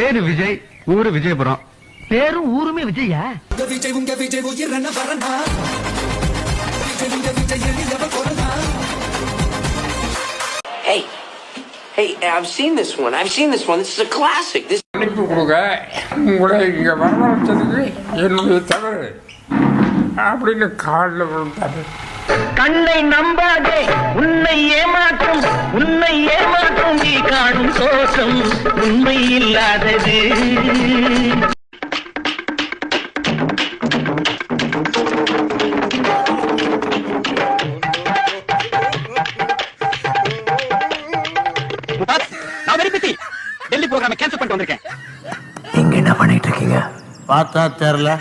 பேரு விஜய், ஊரு விஜயபுரம். பேரும் ஊருமே Vijaya? Hey, I've seen this one. This is a classic. மன்னிப்பு கொடுங்க, உங்களை இங்க வரவழைச்சதுக்கு என்னுடைய தவறு அப்படின்னு காலில் விழுந்தாரு. கண்ணை நம்பாதே, உன்னை ஏமாற்றும் நீ காணும் தோற்றம் உண்மை இல்லாதது. டெல்லி ப்ரோகிராம் கேன்சல் பண்ணிட்டு வந்திருக்கேன். நீங்க என்ன பண்ணிட்டு இருக்கீங்க? பார்த்தா தெரியல,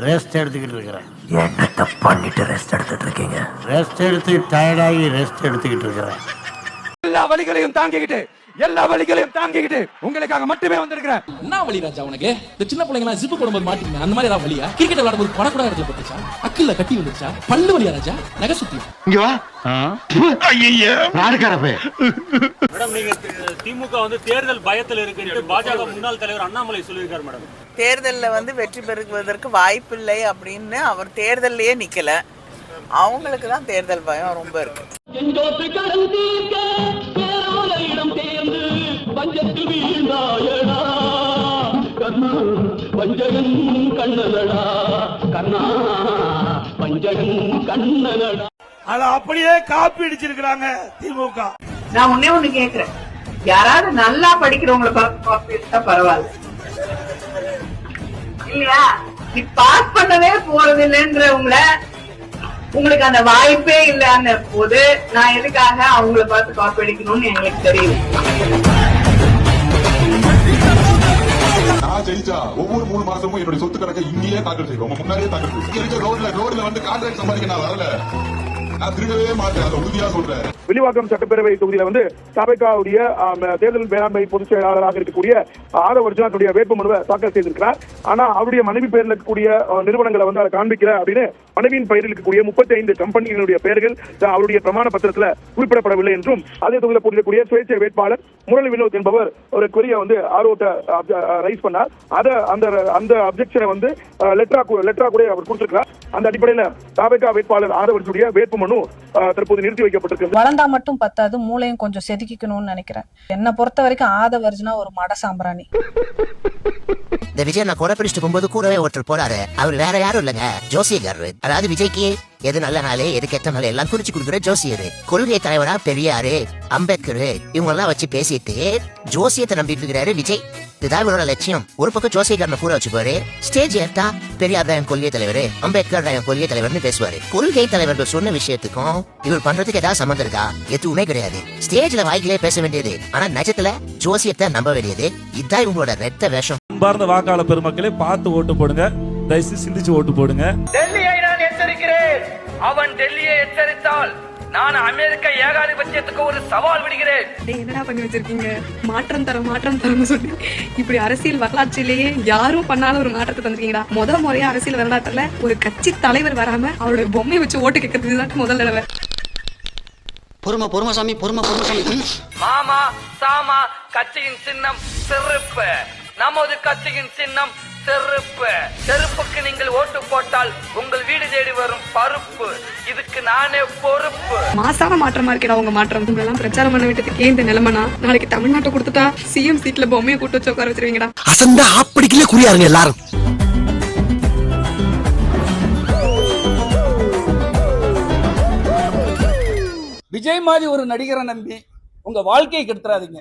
ரெஸ்ட் எடுத்துக்கிட்டு இருக்கிறேன். என்னத்த பண்ணிட்டு ரெஸ்ட் எடுத்துட்டு இருக்கீங்க? ரெஸ்ட் எடுத்து டயர்டாகி ரெஸ்ட் எடுத்துக்கிட்டு இருக்கிறேன். எல்லா வலிகளையும் தாங்கிக்கிட்டு உங்களுக்காக மட்டுமே வந்திருக்கிறேன். என்ன வலி ராஜா உனக்கு? இந்த சின்ன பிள்ளைங்க ஜிப்பு போடும்போது மாட்டீங்க, அந்த மாதிரி ஏதாவது வலியா? கிரிக்கெட் விளையாடும்போது படக்கூடாத இடத்துல பட்டுச்சா? அக்கில்ல கட்டி வந்துச்சா? பல்லு வலியா ராஜா? நகை சுத்தி இங்க வா. ஐயா யாருக்காரப்பே? மேடம், நீங்க திமுக வந்து தேர்தல் பயத்தில் இருக்கு பாஜக முன்னாள் தலைவர் அண்ணாமலை சொல்லியிருக்காரு மேடம். தேர்தலில் வெற்றி பெறுவதற்கு வாய்ப்பில்லை அப்படின்னு அவர் தேர்தலையே நிக்கல. அவங்களுக்கு தான் தேர்தல் பயம் ரொம்ப இருக்கு. அத அப்படியே காப்பி அடிச்சிருக்காங்க திமுக. நான் ஒண்ணு கேக்குறேன், யாராவது நல்லா படிக்கிறவங்களை காப்பி அடிச்சா பரவாயில்ல இல்லையா? நீ பாஸ் பண்ணவே போறது இல்லைன்றவங்கள, உங்களுக்கு அந்த வாய்ப்பே இல்லைன்னு போது நான் எதுக்காக அவங்கள பார்த்து காப்பி அடிக்கணும்னு எங்களுக்கு தெரியும். நான் ஜெயிச்சா ஒவ்வொரு 3 மாசமும் என்னுடைய சொத்து கணக்கை இங்கேயே தாக்கல் செய்வோம். முன்னாடியே தாக்கல் செய்வோம். ரோட்ல வந்து கான்ட்ராக்ட் சம்பாதிக்க நான் வரல, நான் திருடவே மாட்டேன், அதை உறுதியா சொல்றேன். வில்லிவாக்கம் சட்டப்பேரவை தொகுதியில தபேகாவுடைய தேர்தல் மேலாண்மை பொதுச் செயலாளராக இருக்கக்கூடிய ஆதவ் அர்ஜுனா வேட்புமனுவை தாக்கல் செய்திருக்கிறார். ஆனா அவருடைய மனைவி பெயரில் இருக்கக்கூடிய நிறுவனங்களை அதை காண்பிக்கிற அப்படின்னு மனைவியின் பெயரில் இருக்கக்கூடிய 35 கம்பெனிகளுடைய பெயர்கள் அவருடைய பிரமாண பத்திரத்துல குறிப்பிடப்படவில்லை என்றும், அதே தொகுதியில் போட்டிருக்கக்கூடிய சுயேட்சை வேட்பாளர் முரளி வினோத் என்பவர் ஒரு கொரிய ஆர்வத்தை ரைஸ் பண்ணார். அந்த அப்ஜெக்ஷனை லெட்டரா கூட அவர் கொடுத்திருக்கிறார். அந்த அடிப்படையில் தபேகா வேட்பாளர் ஆதவ் அர்ஜுனுடைய வேட்புமனு தற்போது நிறுத்தி வைக்கப்பட்டிருக்கு. வளர்ந்தா மட்டும் பத்தாது, மூளையும் கொஞ்சம் செதுக்கிக்கணும்னு நினைக்கிறேன். என்ன பொறுத்த வரைக்கும் ஆதவ் அர்ஜுனா ஒரு மட சாம்பிராணி. இந்த விஜய் நான் கூட பிடிச்சிட்டு போகும்போது கூடவே ஒருத்தர் போறாரு. அவர் வேற யாரும் இல்லங்க, ஜோசியர். அதாவது விஜய்க்கு எது நல்ல நாளே எது கெட்ட நாளே எல்லாம் குறிச்சு கொடுக்குற ஜோசியர். கொள்கை தலைவரா பெரியாரு, அம்பேத்கர் இவங்க எல்லாம் வச்சு பேசிட்டு ஜோசியத்தை நம்பிட்டு இருக்கிறாரு விஜய். இதுதான் இவரோட லட்சியம். ஒரு பக்கம் ஜோசியக்காரனை பூரா வச்சு போரு, ஸ்டேஜ் ஏற்றா பெரியார் தான் என் கொள்கை தலைவர், அம்பேத்கர் தான் என் கொள்கை தலைவர்னு பேசுவாரு. கொள்கை தலைவர்கள் சொன்ன விஷயத்துக்கும் இவர் பண்றதுக்கு ஏதாவது சம்பந்தம் இருக்கா? எதுவுமே கிடையாது. ஸ்டேஜ்ல வாய்க்கிலே பேச வேண்டியது, ஆனா நிஜத்துல ஜோசியத்தை நம்ப வேண்டியது. இதுதான் இவங்களோட ரெட்ட வேஷம். அன்பார்ந்த வாக்காளர் பெருமக்களே, பார்த்து ஓட்டு போடுங்க, தயவுசெய்து சிந்திச்சு ஓட்டு போடுங்க. டெல்லியை நான் எச்சரிக்கிறேன். அவன் டெல்லியை எச்சரித்தால் நான் அமெரிக்க ஏகாதிபத்தியத்துக்கு ஒரு சவால் விடுகிறேன். என்னடா பண்ணி வச்சிருக்கீங்க? மாற்றம் தரம்னு சொல்லி இப்படி அரசியல் வரலாற்றிலேயே யாரும் பண்ணாத ஒரு மாற்றத்தை தந்திருக்கீங்களா? முறையா அரசியல் வரலாற்றுல ஒரு கட்சி தலைவர் வராம அவருடைய பொம்மையை வச்சு ஓட்டு கேட்கறது முதல் தடவை. பொறுமை சாமி. மாமா சாமா கட்சியின் சின்னம் செருப்பு. நமது கட்சியின் சின்னம் செருப்பு. செருப்புக்கு நீங்கள் ஓட்டு போட்டால் உங்கள் வீடு தேடி வரும் பருப்பு. இதுக்கு நானே பொறுப்பு. மாசான மாற்றமா இருக்கா உங்க மாற்றம்? உங்களெல்லாம் பிரச்சாரம் பண்ண விட்டதுக்கே இந்த நிலைமைனா, நாளைக்கு தமிழ்நாட்டை கொடுத்துட்டா சிஎம் சீட்ல பொம்மையை கூட்டு வச்சு உட்கார வச்சிருவீங்கடா. அசந்தா அப்படிக்கே குறியாருங்க எல்லாரும். விஜய் மாதிரி ஒரு நடிகரை நம்பி உங்க வாழ்க்கையை கெடுத்துறாதீங்க.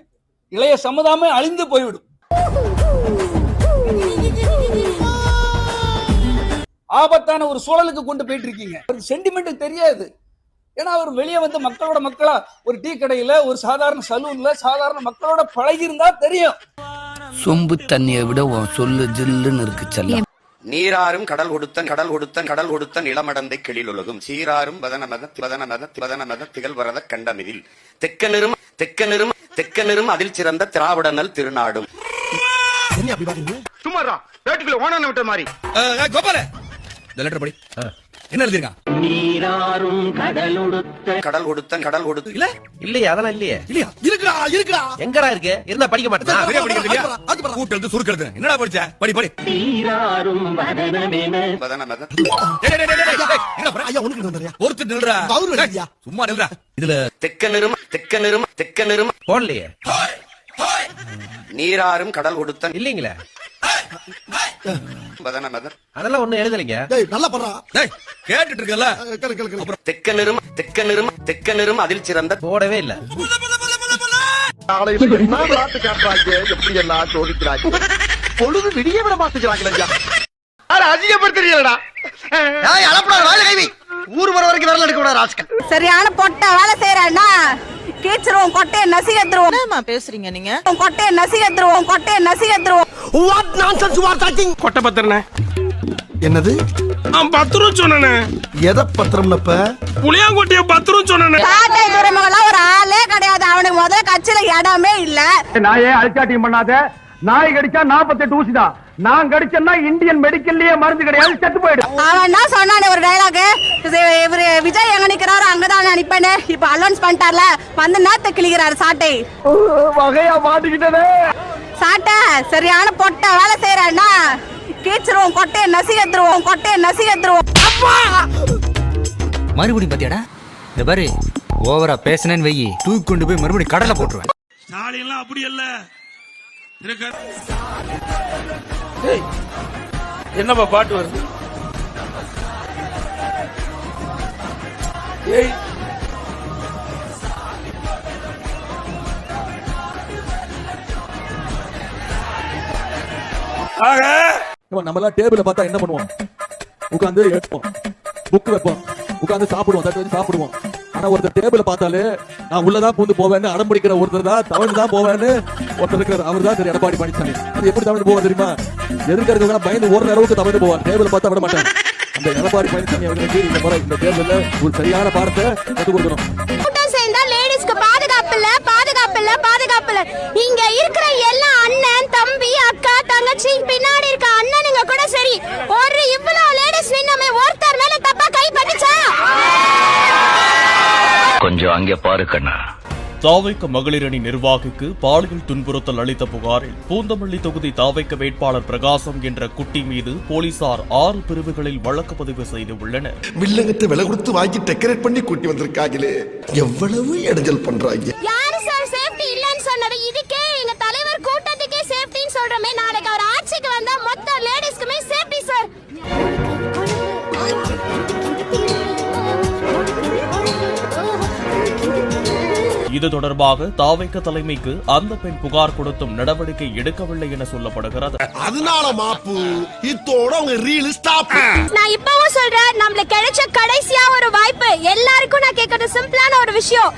இளைய சமுதாயம் அழிந்து போய்விடும். ஆபத்தான ஒரு சூழலுக்கு கொண்டு போயிட்டு இருக்கீங்க. ஒரு சென்டிமெண்ட் தெரியாது. ஏன்னா அவர் வெளியே மக்களோட மக்களா ஒரு டீ கடையில, ஒரு சாதாரண சலூன்ல சாதாரண மக்களோட பழகி இருந்தா தெரியும். சொம்பு தண்ணியை விட சொல்லு ஜில்லுன்னு இருக்கு செல்லம். நீராறும் கடல் கொடுத்தன் இளமடந்தை கிளிலுலகும் சீராறும் வதனமத திகழ்வரத கண்டமிதில் தெக்கனிரும் அதில் சிறந்த திராவிடனல் திருநாடும். சும்மாரா வேட்டுக்குள்ள ஓனான விட்ட மாதிரி. கோபால இந்த லெட்டர் படி. என்ன எழுதிருக்கான்? நீராறும் கடல் கொடுத்தன் இல்ல இல்லையா? அதெல்லாம் இல்லையா? இருக்கா? இருக்குடா. எங்கடா இருக்கு? இருந்தா படிக்க மாட்டேன். சரியா படிக்கிறது இல்லையா? கூட்டறது சுருக்கிறது. என்னடா படிச்ச? படி படி. ஐயா உனக்கு வந்துறியா? ஒருத்தர் நில்றா. சும்மா நில்றா. இதுல தெக்கனரும் போடலையே. நீராறும் கடல் கொடுத்த இல்லீங்களே. அதெல்லாம் ஒண்ணும் எழுதலைங்க. நல்லா பண்றா. டேய் கேட்டுட்டு இருக்கல. தெக்கனரும் அதில் சிறந்த போடவே இல்ல. எப்படி எல்லாம் சோதிக்கிறாங்க. பொழுது விடிய விட மாத்துக்கிறாங்க. அதிகப்படுத்துறீங்களா? ஊர் வர வரைக்கும் வரல எடுக்க கூடாது ராஸ்கல். சரியான பொட்ட வேலை செய்யறா கீச்சிருவோம் கொட்டையை நசிகத்துருவோம். என்னமா பேசுறீங்க நீங்க? கொட்டையை நசிகத்துருவோம். What nonsense you are talking? கொட்டை பத்திரனே. என்னது? 10 ரூபா சொன்னனே. எதை பத்திரம்னப்ப? புளியாங்கொட்டிய 10 ரூபா சொன்னனே. சாட்டை துறைமுகலாம் ஒரு ஆளே கிடையாது. அவனுக்கு முதல்ல கட்சியில இடமே இல்ல. நாயே அழிச்சாட்டியும் பண்ணாத. நாய் கடிச்சா 48 ஊசி தான். நான் கடிச்சேன்னா இந்தியன் மெடிக்கல்லயே மருந்து கிடையாது, செத்து போயிடும். அவன் என்ன சொன்னானே ஒரு டைலாக், இவரு விஜய் எங்க நிக்கிறாரோ அங்கதான் நான் நிப்பேன்னு. இப்ப அலௌன்ஸ் பண்ணிட்டார்ல, வந்து நேத்து கிளிக்கிறாரு சாட்டை. வகையா மாட்டிக்கிட்டதே. சாட்டை சரியான பொட்ட வேலை செய்யறா கீச்சிருவோம் கொட்டையை நசிகத்துருவோம். மறுபடியும் பாத்தியாடா? இந்த பாரு ஓவரா பேசினேன்னு வெயி தூக்கி கொண்டு போய் மறுபடியும் கடலை போட்டுருவேன். நாளையெல்லாம் அப்படி இல்ல. என்னப்பா பாட்டு வருது? ஏய் நம்ம எல்லாம் டேபிள பார்த்தா என்ன பண்ணுவோம்? உட்கார்ந்து எடுப்போம், புக் வைப்போம், உட்கார்ந்து சாப்பிடுவோம், தட்டு வச்சு சாப்பிடுவோம். ஆனா ஒருத்தர் டேபிள பார்த்தாலே நான் உள்ளதான் பூந்து போவேன்னு அடம் பிடிக்கிற ஒருத்தர் தான் தவறு தான் போவேன்னு ஒருத்தர் இருக்கிறார். அவர் தான் திரு எடப்பாடி பழனிசாமி. அது எப்படி தவறு போவா தெரியுமா? எதிர்க்கிறவங்க பயந்து ஓடுற அளவுக்கு தவறு போவார். டேபிள பார்த்தா விட மாட்டாங்க. அந்த எடப்பாடி பழனிசாமி அவர்களுக்கு இந்த முறை இந்த தேர்தலில் ஒரு சரியான பாடத்தை கற்றுக் கொடுக்கணும். லேடிஸ்க்கு பாதுகாப்பு இல்ல. இங்க இருக்கிற எல்லா அண்ணன் தம்பி அக்கா தங்கச்சி பின்னாடி இருக்க அண்ணனுங்க கூட சரி, ஒரு இவ்வளவு லேடிஸ் நின்னமே ஒருத்தர் மேல தப்பா கை பட்டுச்சா? கொஞ்சம் அங்கே பாரு கண்ணா. தாவைக்க மகளிர் அணி நிர்வாகிக்கு பாலியல் துன்புறுத்தல் அளித்த புகாரில் பூந்தமல்லி தொகுதி தாவைக்க வேட்பாளர் பிரகாசம் என்ற குட்டி மீது போலீசார் 6 பிரிவுகளில் வழக்கு பதிவு செய்துள்ளனர். வில்லங்கத்தை விலை கொடுத்து வாங்கி டெக்கரேட் பண்ணி கூட்டி வந்திருக்காங்களே, எவ்வளவு இடைஞ்சல் பண்றாங்க. யாரு சார் சேஃப்டி இல்லன்னு சொன்னது? இதுக்கே எங்க தலைவர் கூட்டத்துக்கே சேஃப்டின்னு சொல்றமே. நாளைக்கு அவர் ஆட்சிக்கு வந்தா மொத்த லேடிஸ்க்குமே சேஃப்டி சார். இது தொடர்பாக தாவைக்க தலைமைக்கு அந்த பெண் புகார் கொடுத்தும் நடவடிக்கை எடுக்கவில்லை என சொல்லப்படுகிறது. அதனால மாப்பு இத்தோட உங்க ரீல் ஸ்டாப். நான் இப்பவும் சொல்றேன், நம்மளுக்கு கிடைச்ச கடைசியா ஒரு வாய்ப்பு. எல்லாருக்கும் நான் கேக்குறது சிம்பிளான ஒரு விஷயம்,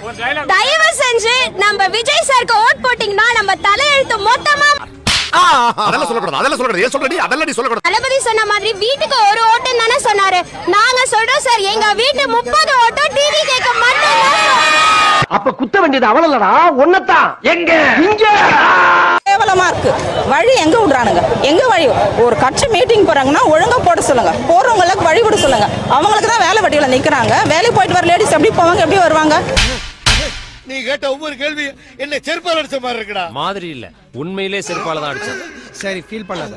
தயவு செஞ்சு நம்ம விஜய் சாருக்கு ஓட் போட்டீங்கன்னா நம்ம தலையெழுத்து மொத்தமா அதெல்லாம் சொல்லக்கூடாது. தளபதி சொன்ன மாதிரி வீட்டுக்கு ஒரு ஓட்டு தானே சொன்னாரு. நாங்க சொல்றோம் சார், எங்க வீட்டு 30 ஓட்டு டிவி கேட்க மாட்டோம். அப்ப குத்த வேண்டியது அவளல்லடா, ஒன்னதான். எங்க இங்க கேவலமா இருக்கு. வழி எங்க விடுறானுங்க? எங்க வழி? ஒரு கட்சி மீட்டிங் போறாங்கன்னா ஒழுங்கா போட சொல்லுங்க, போறவங்களுக்கு வழி விட சொல்லுங்க. அவங்களுக்கு தான் வேலை வெட்டியில நிக்கிறாங்க. வேலைக்கு போயிட்டு வர லேடிஸ் எப்படி போவாங்க, எப்படி வருவாங்க? நீ கேட்ட ஒவ்வொரு கேள்வி என்ன செருப்பால அடிச்ச மாதிரி இருக்குடா. மாதிரி இல்ல, உண்மையிலே செருப்பால தான் அடிச்சேன். சரி ஃபீல் பண்ணாத.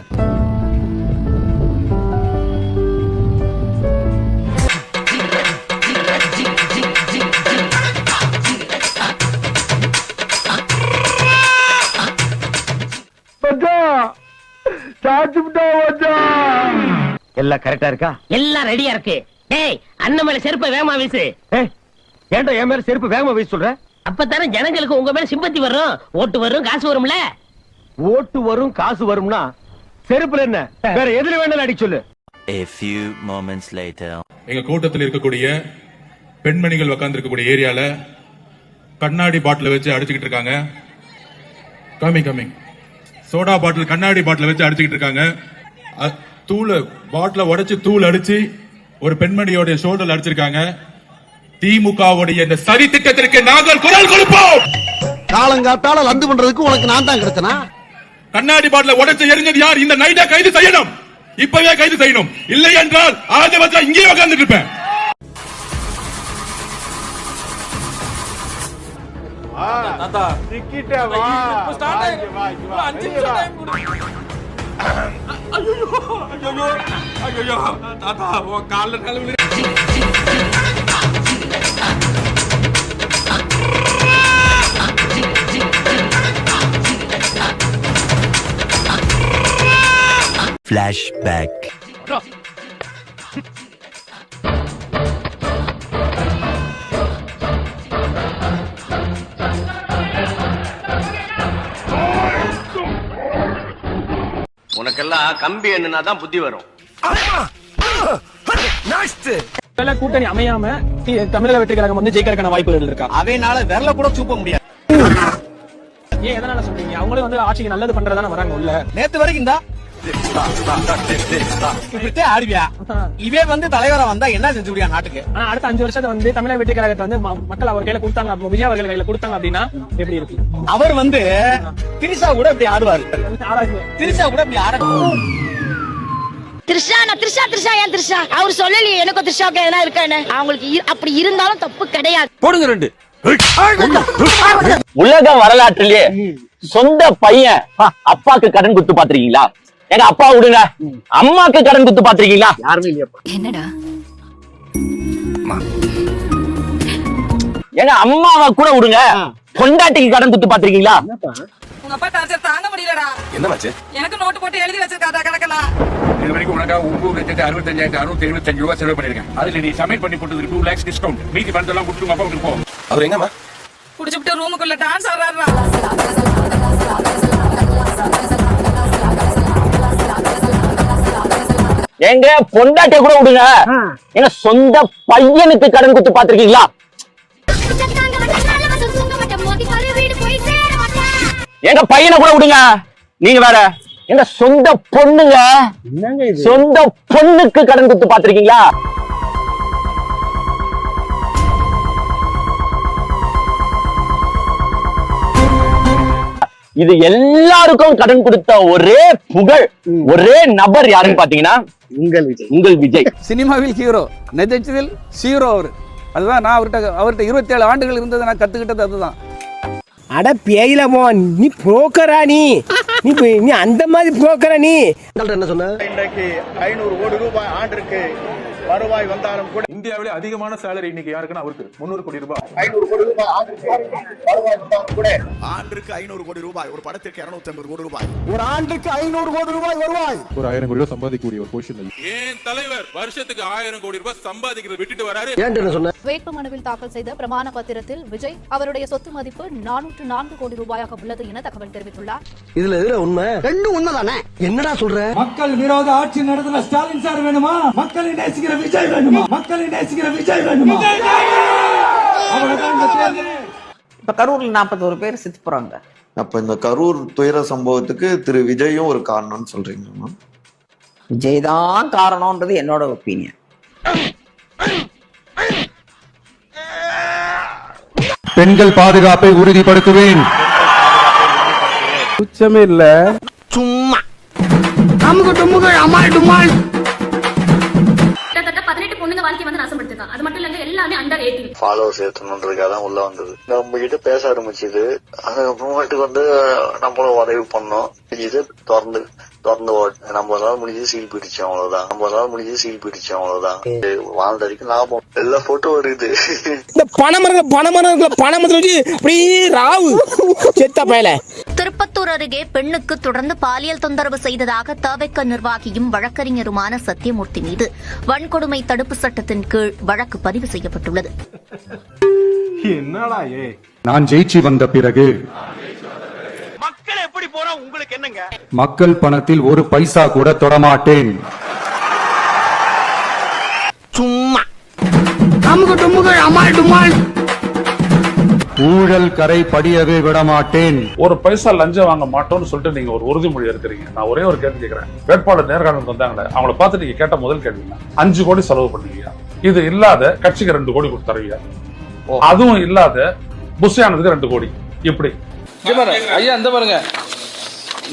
எல்லாம் கரெக்டா இருக்கா? எல்லாம் ரெடியா இருக்கு. டேய் அண்ணன் மேல செருப்பை வேகமா வீசு. ஏன்டா என் மேல செருப்பு வேகமா வீச சொல்ற? அப்பதானே ஜனங்களுக்கு உங்க மேல சிம்பத்தி வரும், ஓட்டு வரும், காசு வரும்ல. ஓட்டு வரும் காசு வரும்னா செருப்புல என்ன வேற எதுல வேணாலும் அடிக்க சொல்லு. A few moments later. எங்க கூட்டத்தில் இருக்கக்கூடிய பெண்மணிகள் உட்கார்ந்து இருக்கக்கூடிய ஏரியால கண்ணாடி பாட்டில வச்சு அடிச்சுக்கிட்டு இருக்காங்க. கமிங் சோடா பாட்டில் கண்ணாடி பாட்டில வச்சு அடிச்சுக்கிட்டு இருக்காங்க. தூள் பாட்டில உடைச்சு தூள் அடிச்சு ஒரு பெண்மணியோட ஷோல்டர்ல அடிச்சிருக்காங்க. திமுகவுடைய இந்த சரி திட்டத்திற்கு நாங்கள் குரல் கொடுப்போம். காலங்காத்தால லந்து பண்றதுக்கு உனக்கு நான் தான் கிடைச்சனா? கண்ணாடி பாட்டில உடைச்சு எரிஞ்சது யார்? இந்த நைட்டை கைது செய்யணும், இப்பவே கைது செய்யணும். இல்லை என்றால் ஆக வச்சா இங்கே உட்கார்ந்துட்டு இருப்பேன். தாத்தா டிக்கெட் வா ஸ்டார்ட் ஆயிடுச்சு. வா 5 நிமிஷம் டைம் கொடு. ஐயோ தாத்தா உன் கால்ல கழுவி. Flashback. உனக்கெல்லாம் கம்பி என்னன்னா தான் புத்தி வரும். கூட்டணி அமையாம தமிழக வெற்றி கழகம் வந்து ஜெயிக்கிறதுக்கான வாய்ப்புகள் இருக்கா? அவைனால விரல கூட சூப்ப முடியாது. ஏன் எதனால சொல்றீங்க? அவங்களும் வந்து ஆட்சிக்கு நல்லது பண்றதான வராங்க உள்ள. நேத்து வரைக்கும் தான் ஆடுவியா இவே வந்து தலைவரா வந்தா என்ன செஞ்சு முடியா நாட்டுக்கு? ஆனா அடுத்த 5 வருஷத்தை வந்து தமிழக வெற்றி கழகத்தை வந்து மக்கள் அவர் கையில கொடுத்தாங்க, விஜய் அவர்கள் கையில கொடுத்தாங்க அப்படின்னா எப்படி இருக்கு? அவர் வந்து திரிஷா கூட இப்படி ஆடுவாரு. திரிஷா கூட இப்படி ஆட த்ரிஷா ஏன் த்ரிஷா? அவர் சொல்லலையே எனக்கும் த்ரிஷாவுக்கு எதனா இருக்கான்னு. அவங்களுக்கு அப்படி இருந்தாலும் தப்பு கிடையாது. போடுங்க 2. உலக வரலாற்றிலேயே சொந்த பையன் அப்பாக்கு கடன் குத்து பாத்திருக்கீங்களா? எங்க அப்பா விடுங்க, அம்மாக்கு கடன் குத்து பாத்திருக்கீங்களா? யாருமே இல்லையா? என்னடா எங்க அம்மாவை கூட விடுங்க, பொண்டாட்டிக்கு கடன் குத்து பாத்திருக்கீங்களா? உங்க அப்பா டார்ச்சர் தாங்க முடியலடா. என்னமாச்சு? எனக்கு நோட்டு போட்டு எழுதி வச்சிருக்காடா கணக்கெல்லாம். இது வரைக்கும் உனக்கா 9,65,675 ரூபாய் செலவு பண்ணிருக்கேன். அதுல நீ சப்மிட் பண்ணி போட்டதுக்கு 2 lakhs டிஸ்கவுண்ட். மீதி பணத்தெல்லாம் கொடுத்து அப்பா வீட்டுக்கு போ. அவர் எங்கம்மா? குடிச்சுட்டு ரூமுக்குள்ள டான்ஸ் ஆடுறாரா. எங்க பொண்டாட்டிய கூட விடுங்க, எங்க சொந்த பையனுக்கு கடன் குத்து பாத்திருக்கீங்களா? எங்க பையனை கூட விடுங்க, நீங்க வேற. எங்க சொந்த பொண்ணுங்க, சொந்த பொண்ணுக்கு கடன் குத்து பாத்திருக்கீங்களா? இது எல்லாருக்கும் கடன் கொடுத்த ஒரே புகழ், ஒரே நபர் யாருன்னு பாத்தீங்கன்னா உங்கள் விஜய். சினிமாவில் ஹீரோ, நிஜத்தில் ஹீரோ அவரு. அதுதான் நான் அவர்கிட்ட 27 ஆண்டுகள் இருந்தது நான் கத்துக்கிட்டது அதுதான். அட பேயில மோன், நீ புரோக்கரா? நீ அந்த மாதிரி புரோக்கரா? நீ என்ன சொன்ன? இன்னைக்கு 500 கோடி ரூபாய் ஆண்டிற்கு வருவாய் வந்தாலும் கூட இந்தியாவிலே அதிகமான சேலரி இன்னைக்கு யாருக்குன்னா அவருக்கு 300 கோடி ரூபாய். 500 கோடி ரூபாய் ஆண்டிற்கு வருவாய் வந்தாலும் கூட ஆண்டுக்கு 500 கோடி ரூபாய், ஒரு படத்திற்கு 250 கோடி ரூபாய், ஒரு ஆண்டுக்கு 500 கோடி ரூபாய் வருவாய். ஒரு 1000 கோடி ரூபாய் சம்பாதிக்கக்கூடிய ஒரு பொசிஷன். ஏன் தலைவர் வருஷத்துக்கு 1000 கோடி ரூபாய் சம்பாதிக்கிறத விட்டுட்டு வராரு? ஏன் சொன்ன? வேட்புமனுவில் தாக்கல் செய்த பிரமாண பத்திரத்தில் விஜய் அவருடைய சொத்து மதிப்பு 404 கோடி ரூபாயாக உள்ளது என தகவல் தெரிவித்துள்ளார். இதுல எதுல உண்மை? ரெண்டும் உண்மைதானே. என்னடா சொல்ற? மக்கள் விரோத ஆட்சி நடத்துற ஸ்டாலின் சார் வேணுமா? மக்களை நேசிக்கிற விஜய் வேணுமா? மக்களை நேசிக்கிற விஜய் வேணுமா? இப்ப கரூர்ல 41 பேர் செத்து போறாங்க. அப்ப இந்த கரூர் துயர சம்பவத்துக்கு திரு விஜயும் ஒரு காரணம்னு சொல்றீங்க? விஜய் தான் காரணம்ன்றது என்னோட ஒப்பீனியன். பெண்கள் பாதுகாப்பை உறுதிப்படுத்துவேன். குச்சமே இல்ல, சும்மா கிட்டத்தட்ட 18 பொண்ணுங்க வாழ்க்கை வந்து நாசப்படுத்திருக்காங்க. அது மட்டும் இல்லங்க, எல்லாமே அண்டர் 18. ஃபாலோவர்ஸ் ஏத்தணுன்றதுக்காக தான் உள்ள வந்தது. நம்ம கிட்ட பேச ஆரம்பிச்சது. அதுக்கப்புறமேட்டுக்கு வந்து நம்மளும் உதவி பண்ணோம். இது திறந்து நம்மளால முடிஞ்சது சீல் பிடிச்சோம், அவ்வளவுதான். வாழ்ந்த வரைக்கும் லாபம். எல்லா போட்டோ வருது. இந்த பணமரத்துல அப்படியே ராவு செத்த பயல. திருப்பத்தூர் அருகே பெண்ணுக்கு தொடர்ந்து பாலியல் தொந்தரவு செய்ததாக தவிக நிர்வாகியும் வழக்கறிஞருமான சத்தியமூர்த்தி மீது வன்கொடுமை தடுப்பு சட்டத்தின் கீழ் வழக்கு பதிவு செய்யப்பட்டுள்ளது. என்னடா நான் ஜெயிச்சு வந்த பிறகு மக்கள் எப்படி போறா உங்களுக்கு என்னங்க? மக்கள் பணத்தில் ஒரு பைசா கூட தொடமாட்டேன். சும்மா ஊழல் கரை படியவே விட மாட்டேன். ஒரு பைசா லஞ்சம் வாங்க மாட்டோம்னு சொல்லிட்டு நீங்க ஒரு உறுதிமொழி இருக்கிறீங்க. நான் ஒரே ஒரு கேள்வி கேட்கிறேன். வேட்பாளர் நேர்காணலுக்கு வந்தாங்களே, அவங்கள பார்த்து நீங்க கேட்ட முதல் கேள்வி 5 கோடி செலவு பண்ணுவீங்க, இது இல்லாத கட்சிக்கு 2 கோடி கொடுத்துறீங்க, அதுவும் இல்லாத புஷியானதுக்கு 2 கோடி. எப்படி? ஐயா இந்த பாருங்க,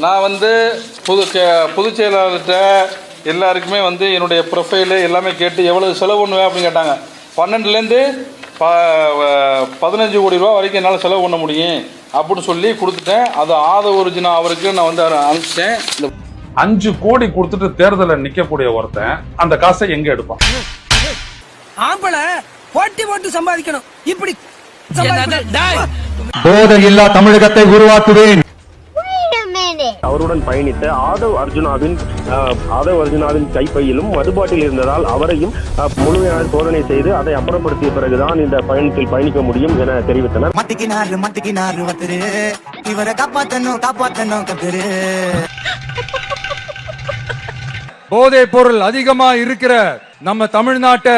நான் வந்து பொதுச் செயலாளர்கிட்ட எல்லாருக்குமே வந்து என்னுடைய ப்ரொஃபைலு எல்லாமே கேட்டு எவ்வளவு செலவு பண்ணுவேன் அப்படின்னு கேட்டாங்க. 12லேருந்து 15 கோடி ரூபா வரைக்கும் என்னால் செலவு பண்ண முடியும் அப்படின்னு சொல்லி கொடுத்துட்டேன். அது ஆதவர்ஜுனா அவருக்கு நான் வந்து அனுப்பிச்சிட்டேன். இந்த 5 கோடி கொடுத்துட்டு தேர்தலில் நிக்கக்கூடிய ஒருத்தன் அந்த காசை எங்க எடுப்பான்? ஆம்பளை போட்டி போட்டு சம்பாதிக்கணும். இப்படி போதை இல்லா தமிழகத்தை உருவாக்குவேன். அவருடன் பயணித்த ஆதவ் அர்ஜுனாவின் கைப்பையிலும் மதுபாட்டில் இருந்ததால் அவரையும் முழுமையாக சோதனை செய்து அதை அப்புறப்படுத்திய பிறகுதான் இந்த பயணத்தில் பயணிக்க முடியும் என தெரிவித்தனர். போதைப் பொருள் அதிகமா இருக்கிற நம்ம தமிழ்நாட்டை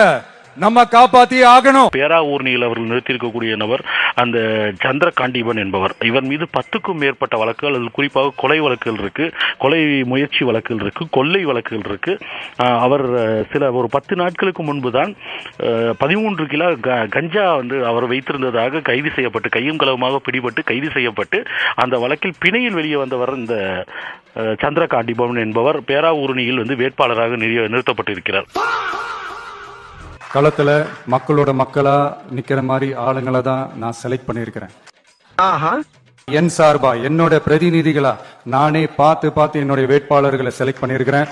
நம்ம காப்பாத்தி ஆகணும். பேராவூர்ணியில் அவர்கள் நிறுத்தியிருக்கக்கூடிய நபர் அந்த சந்திரகாண்டீபன் என்பவர். இவர் மீது 10க்கும் மேற்பட்ட வழக்குகள், அதில் குறிப்பாக கொலை வழக்குகள் இருக்கு, கொலை முயற்சி வழக்குகள் இருக்கு, கொள்ளை வழக்குகள் இருக்கு. அவர் ஒரு 10 நாட்களுக்கு முன்பு தான் 13 கிலோ கஞ்சா வந்து அவர் வைத்திருந்ததாக கைது செய்யப்பட்டு, கையும் களவுமாக பிடிபட்டு கைது செய்யப்பட்டு அந்த வழக்கில் பிணையில் வெளியே வந்தவர் இந்த சந்திரகாண்டீபன் என்பவர் பேராவூர்ணியில் வந்து வேட்பாளராக நிறுத்தப்பட்டிருக்கிறார். களத்துல மக்களோட மக்களா நிக்கிற மாதிரி ஆளுங்களை தான் நான் செலக்ட் பண்ணியிருக்கிறேன். என் சார்பா என்னோட பிரதிநிதிகளா நானே பார்த்து என்னுடைய வேட்பாளர்களை செலக்ட் பண்ணியிருக்கிறேன்.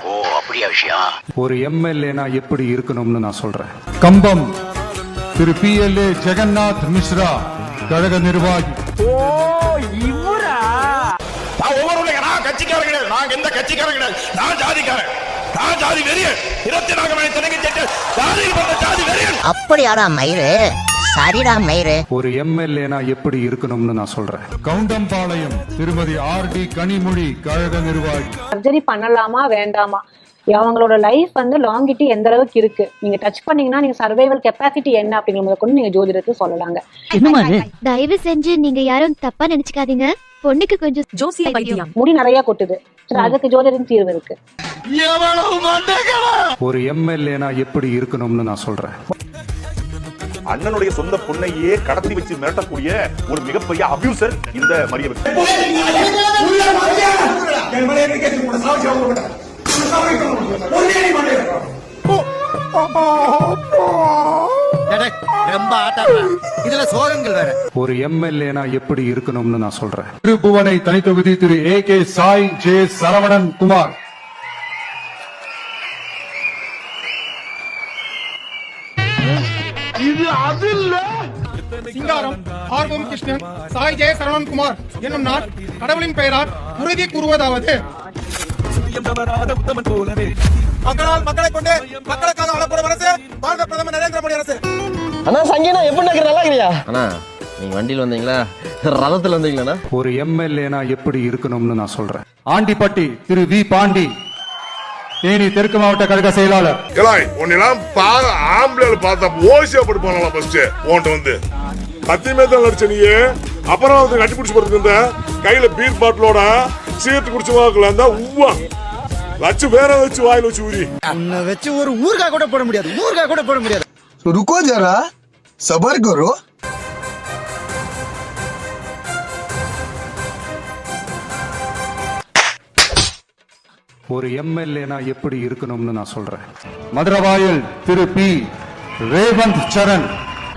ஒரு எம்எல்ஏனா எப்படி இருக்கணும்னு நான் சொல்றேன். கம்பம் திரு PLA ஜெகநாத் மிஸ்ரா, கழக நிர்வாகி. அப்படியாடா மயிறு, சரிடா மயிறு. ஒரு எம்எல்ஏனா எப்படி இருக்கணும்னு நான் சொல்றேன். கவுண்டம்பாளையம் திருமதி RD கனிமொழி, கழக நிர்வாகி. சர்ஜரி பண்ணலாமா வேண்டாமா, அவங்களோட லைஃப் வந்து லாங்கிட்டி எந்த அளவுக்கு இருக்கு, நீங்க டச் பண்ணீங்கன்னா நீங்க சர்வைவல் கெப்பாசிட்டி என்ன அப்படிங்கறத கொண்டு நீங்க ஜோதிடத்தை சொல்லலாங்க. தயவு செஞ்சு நீங்க யாரும் தப்பா நினைச்சுக்காதீங்க. பொண்ணுக்கு கொஞ்சம் ஜோசிய பைத்தியம், முடி நிறைய கொட்டுது, அதுக்கு ஜோதிடம் தீர்வு இருக்கு. ஒரு எம்எல்ஏனா எப்படி இருக்கணும்னு நான் சொல்றேன். அண்ணனுடைய சொந்த பொண்ணையே கடத்தி வச்சு மிரட்டக்கூடிய ஒரு மிகப்பெரிய அபியூசர் இந்த மரியம். ஒரு எம்எல்ஏனா எப்படி இருக்கணும்னு நான் சொல்றேன். திருப்புவனை தனித்தொகுதி திரு AK சாய் ஜே சரவணன் குமார். இது அது இல்ல. சிங்காரம் ஆர்வம் கிருஷ்ணன் சாய் ஜெய சரவணன் குமார் என்னும் நான் கடவுளின் பெயரால் உறுதி கூறுவதாவது, மக்களால் மக்களை கொண்டு மக்களுக்காக ஆளப்படும் அரசு பாரத பிரதமர் நரேந்திர மோடி அரசு. அண்ணா சங்கீனா எப்படி நல்லா இருக்கிறியா? அண்ணா நீங்க வண்டியில் வந்தீங்களா ரதத்துல வந்தீங்களா? ஒரு எம்எல்ஏனா எப்படி இருக்கணும்னு நான் சொல்றேன். ஆண்டிப்பட்டி திரு V பாண்டி, தேனி தெற்கு மாவட்ட கழக செயலாளர். உன்னெல்லாம் ஆம்பளை பார்த்தா ஓசியா போட்டு போனால ஃபர்ஸ்ட் ஓன்ட்டு வந்து கத்தியமே தான் அடிச்ச நீ. அப்புறம் வந்து கட்டி பிடிச்சி போறது இருந்த கையில பீர் பாட்டிலோட சீர்த்து குடிச்சு வாக்கல இருந்தா உவ்வா வச்சு வேற வச்சு வாயில வச்சு ஊறி உன்னை வச்சு ஒரு ஊர்கா கூட போட முடியாது, ஊர்கா கூட போட முடியாது. रुको जरा सबर करो. ஒரு எம்எல்ஏனா எப்படி இருக்கணும்னு நான் சொல்றேன். மதுரவாயல் திரு P ரேவந்த் சரண்.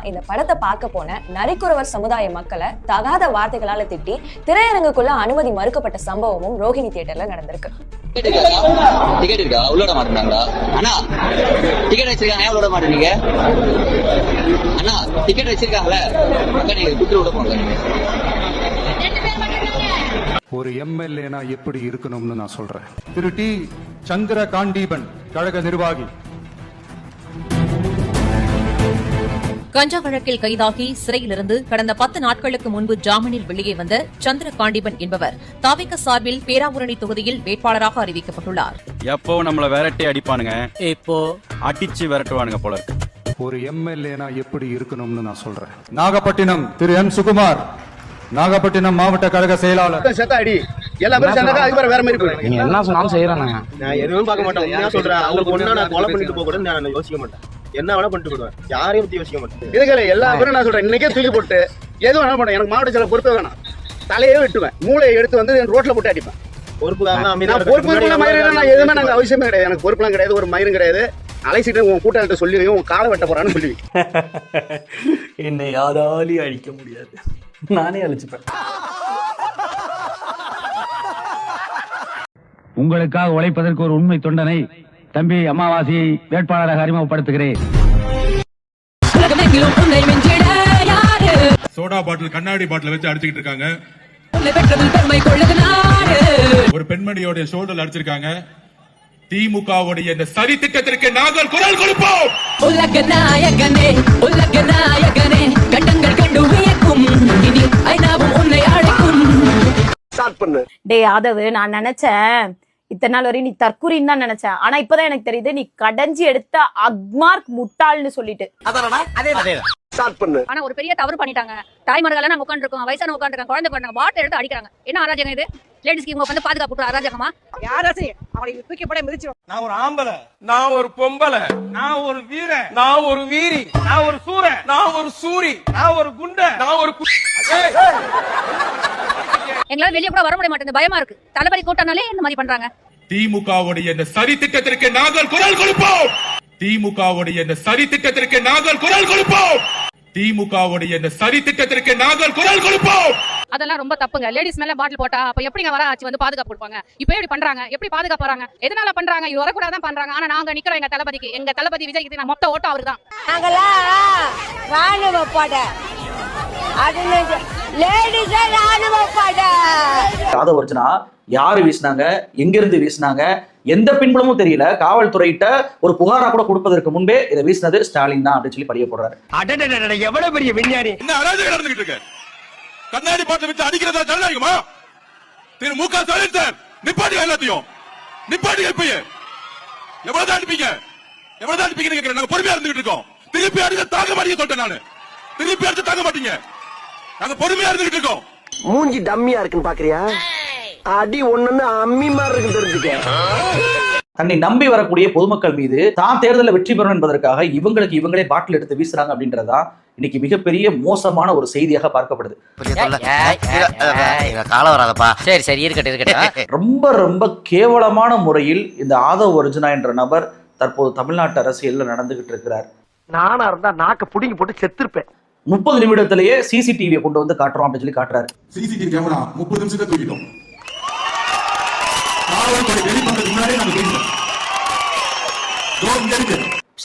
இந்த படத்தை பார்க்க போன நரிக்குறவர் சமுதாய மக்களை தகாத வார்த்தைகளால திட்டி திரையரங்குக்குள்ள அனுமதி மறுக்கப்பட்ட சம்பவமும் ரோஹிணி தியேட்டர்ல நடந்திருக்கு. டிக்கெட் இருக்கா? உள்ளோட மாட்டேங்கிறாங்களா? அண்ணா டிக்கெட் வச்சிருக்காங்க, உள்ளோட மாட்டேங்க. அண்ணா டிக்கெட் வச்சிருக்காங்களே, நீங்க குத்துற விட போங்க. ஒரு எம்எல்ஏனா எப்படி இருக்கணும்னு நான் சொல்றேன். திரு T சந்திரகாண்டீபன், கழக நிர்வாகி. கஞ்சா வழக்கில் கைதாகி சிறையிலிருந்து கடந்த 10 நாட்களுக்கு முன்பு ஜாமீனில் வெளியே வந்த சந்திரகாண்டீபன் என்பவர் தாவேக சார்பில் பேராவூரணி தொகுதியில் வேட்பாளராக அறிவிக்கப்பட்டுள்ளார். எப்போ நம்மள விரட்டி அடிப்பானுங்க, இப்போ அடிச்சு விரட்டுவானுங்க போல இருக்கு. ஒரு எம்எல்ஏனா எப்படி இருக்கணும்னு நான் சொல்றேன். நாகப்பட்டினம் திரு M சுகுமார், நாகப்பட்டினம் மாவட்ட கழக செயலாளர். செத்தாடி எல்லா பேரும் சண்டை அதுக்கு வேற மாதிரி போயிடும். நீங்க என்ன சொன்னாலும் செய்யறாங்க. நான் எதுவும் பார்க்க மாட்டேன். உண்மையா சொல்றேன், அவங்க ஒண்ணா நான் கொலை பண்ணிட்டு போக கூட நான் யோசிக்க மாட்டேன். என்ன வேணா பண்ணிட்டு போடுவேன், யாரையும் பத்தி யோசிக்க மாட்டேன். இதுக்கல எல்லா பேரும் நான் சொல்றேன், இன்னைக்கே தூக்கி போட்டு எதுவும் வேணா பண்ணேன். எனக்கு மாவட்ட செயலர் பொறுப்பே வேணாம், தலையே வெட்டுவேன், மூளையை எடுத்து வந்து ரோட்ல போட்டு அடிப்பேன். பொறுப்பு மயிறு நான் எதுவுமே நாங்க அவசியமே கிடையாது. எனக்கு பொறுப்புலாம் கிடையாது, ஒரு மயிரும் கிடையாது. அலைசிட்டு உன் கூட்டாளிட்ட சொல்லி உன் காலை வெட்ட போறான்னு சொல்லி என்னை யாராலையும் அழிக்க முடியாது, நானே அழிச்சுப்பேன். உங்களுக்காக உழைப்பதற்கு ஒரு உண்மை தொண்டனை தம்பி அமாவாசையை வேட்பாளராக அறிமுகப்படுத்துகிறேன். சோடா பாட்டில் கண்ணாடி பாட்டில் வச்சு அடிச்சுக்கிட்டு இருக்காங்க. ஒரு பெண்மணியோட ஷோல்டர் அடிச்சிருக்காங்க. திமுகவுடைய இந்த சரி திட்டத்திற்கு நாங்கள் குரல் கொடுப்போம். உலக நாயகனே, உலக நாயகனே, கண்டங்கள் கண்டு வியக்கும், இனி ஐநாவும் உன்னை அழைக்கும். ஸ்டார்ட் பண்ணு. டேய் ஆதவு, நான் நினைச்சேன் இத்தனை நாள் வரையும் நீ தற்குறின்னு தான் நினைச்சேன். ஆனா இப்பதான் எனக்கு தெரியுது நீ கடைஞ்சி எடுத்த அக்மார்க் முட்டாள்னு சொல்லிட்டு. ஸ்டார்ட் பண்ணு. ஆனா ஒரு பெரிய தவறு பண்ணிட்டாங்க. தாய்மார்கள் நாங்க உட்காந்துருக்கோம், வயசான உட்காந்துருக்காங்க, குழந்தை பண்ணாங்க, பாட்டில் எடுத்து அடிக்கிறாங்க. என்ன அராஜகம் இது? லேடிஸ்க்கு இவங்க வந்து பாதுகாப்பு அராஜகமா? யாராச்சும் அவளை தூக்கி போட மிதிச்சிடும். நான் ஒரு ஆம்பளை, நான் ஒரு பொம்பளை, நான் ஒரு வீரன், நான் ஒரு வீரி, நான் ஒரு சூரன், நான் ஒரு சூரி, நான் ஒரு குண்டை, நான் ஒரு எங்களால வெளியே கூட வர முடிய மாட்டேங்குது, பயமா இருக்கு. தளபதி கூட்டனாலே இந்த மாதிரி பண்றாங்க. திமுகவுடைய இந்த சரி திட்டத்திற்கு நாங்கள் குரல் கொடுப்போம். திமுகவுடைய இந்த சரி திட்டத்திற்கு நாங்கள் குரல் கொடுப்போம். திமுகவுடைய இந்த சரி திட்டத்திற்கு நாங்கள் குரல் கொடுப்போம். அதெல்லாம் ரொம்ப தப்புங்க. லேடிஸ் மேல பாட்டில் போட்டா அப்ப எப்படிங்க வர ஆச்சு வந்து பாதுகாப்பு கொடுப்பாங்க? இப்ப எப்படி பண்றாங்க? எப்படி பாதுகாப்பு வராங்க? எதனால பண்றாங்க? இது வரக்கூடாதான் பண்றாங்க. ஆனா நாங்க நிக்கிறோம் எங்க தளபதிக்கு. எங்க தளபதி விஜய்க்கு நான் மொத்த ஓட்டம் அவருதான். நாங்கெல்லாம் ராணுவ படை, ஆதவர்ஜனா யாரு வீசினாங்க, எங்க இருந்து வீசினாங்க, எந்த பின்புலமும் தெரியல. காவல்துறையிட்ட ஒரு புகாரா கூட கொடுப்பதற்கு முன்பே இதை வீசினது ஸ்டாலின் தான் அப்படின்னு சொல்லி பதிய போடுறாரு. எவ்வளவு பெரிய விஞ்ஞானி! என்ன அராஜகம் நடந்துகிட்டு இருக்கு? கண்ணாடி பாட்டில் வச்சு அடிக்கிறதா ஜனநாயகமா? திரு மு.க. ஸ்டாலின் சார், நிப்பாட்டி எல்லாத்தையும் நிப்பாட்டி. இப்பயே எவ்வளவுதான் அடிப்பீங்க, எவ்வளவுதான் அடிப்பீங்கன்னு கேட்கிறேன். நாங்க பொறுமையா இருந்துகிட்டு இருக்கோம். திருப்பி அடிக்க தாங்க மாட்டீங்க சொல்லிட்டேன் நானு. திருப்பி அடிச்சு தாங்க மாட்டீங்க. நாங்க பொறுமையா இருந்துகிட்டு இருக்கோம். மூஞ்சி டம்மியா இருக்குன்னு பாக்குறியா? அடி ஒண்ணுன்னு அம்மி மாதிரி இருக்குன்னு தெரிஞ்சுக்க. தன்னை நம்பி வரக்கூடிய பொதுமக்கள் மீது தான் தேர்தலில் வெற்றி பெறணும் என்பதற்காக இவங்களே பாட்டில் எடுத்து வீசுறாங்க அப்படின்றதா இன்னைக்கு மிகப்பெரிய மோசமான ஒரு செய்தியாக பார்க்கப்படுது. சரி சரி இருக்கட்டும். ரொம்ப ரொம்ப கேவலமான முறையில் இந்த ஆதவ் அர்ஜுனா என்ற நபர் தற்போது தமிழ்நாட்டு அரசியல்ல நடந்துகிட்டு இருக்கிறார். நானா இருந்தா நாக்க புடிங்கி போட்டு செத்துருப்பேன். 30 நிமிடத்திலேயே சிசிடிவியை கொண்டு வந்து காட்டுறோம் அப்படின்னு சொல்லி காட்டுறாரு. சிசிடிவி கேமரா 30 நிமிஷத்தை தூக்கிட்டோம்.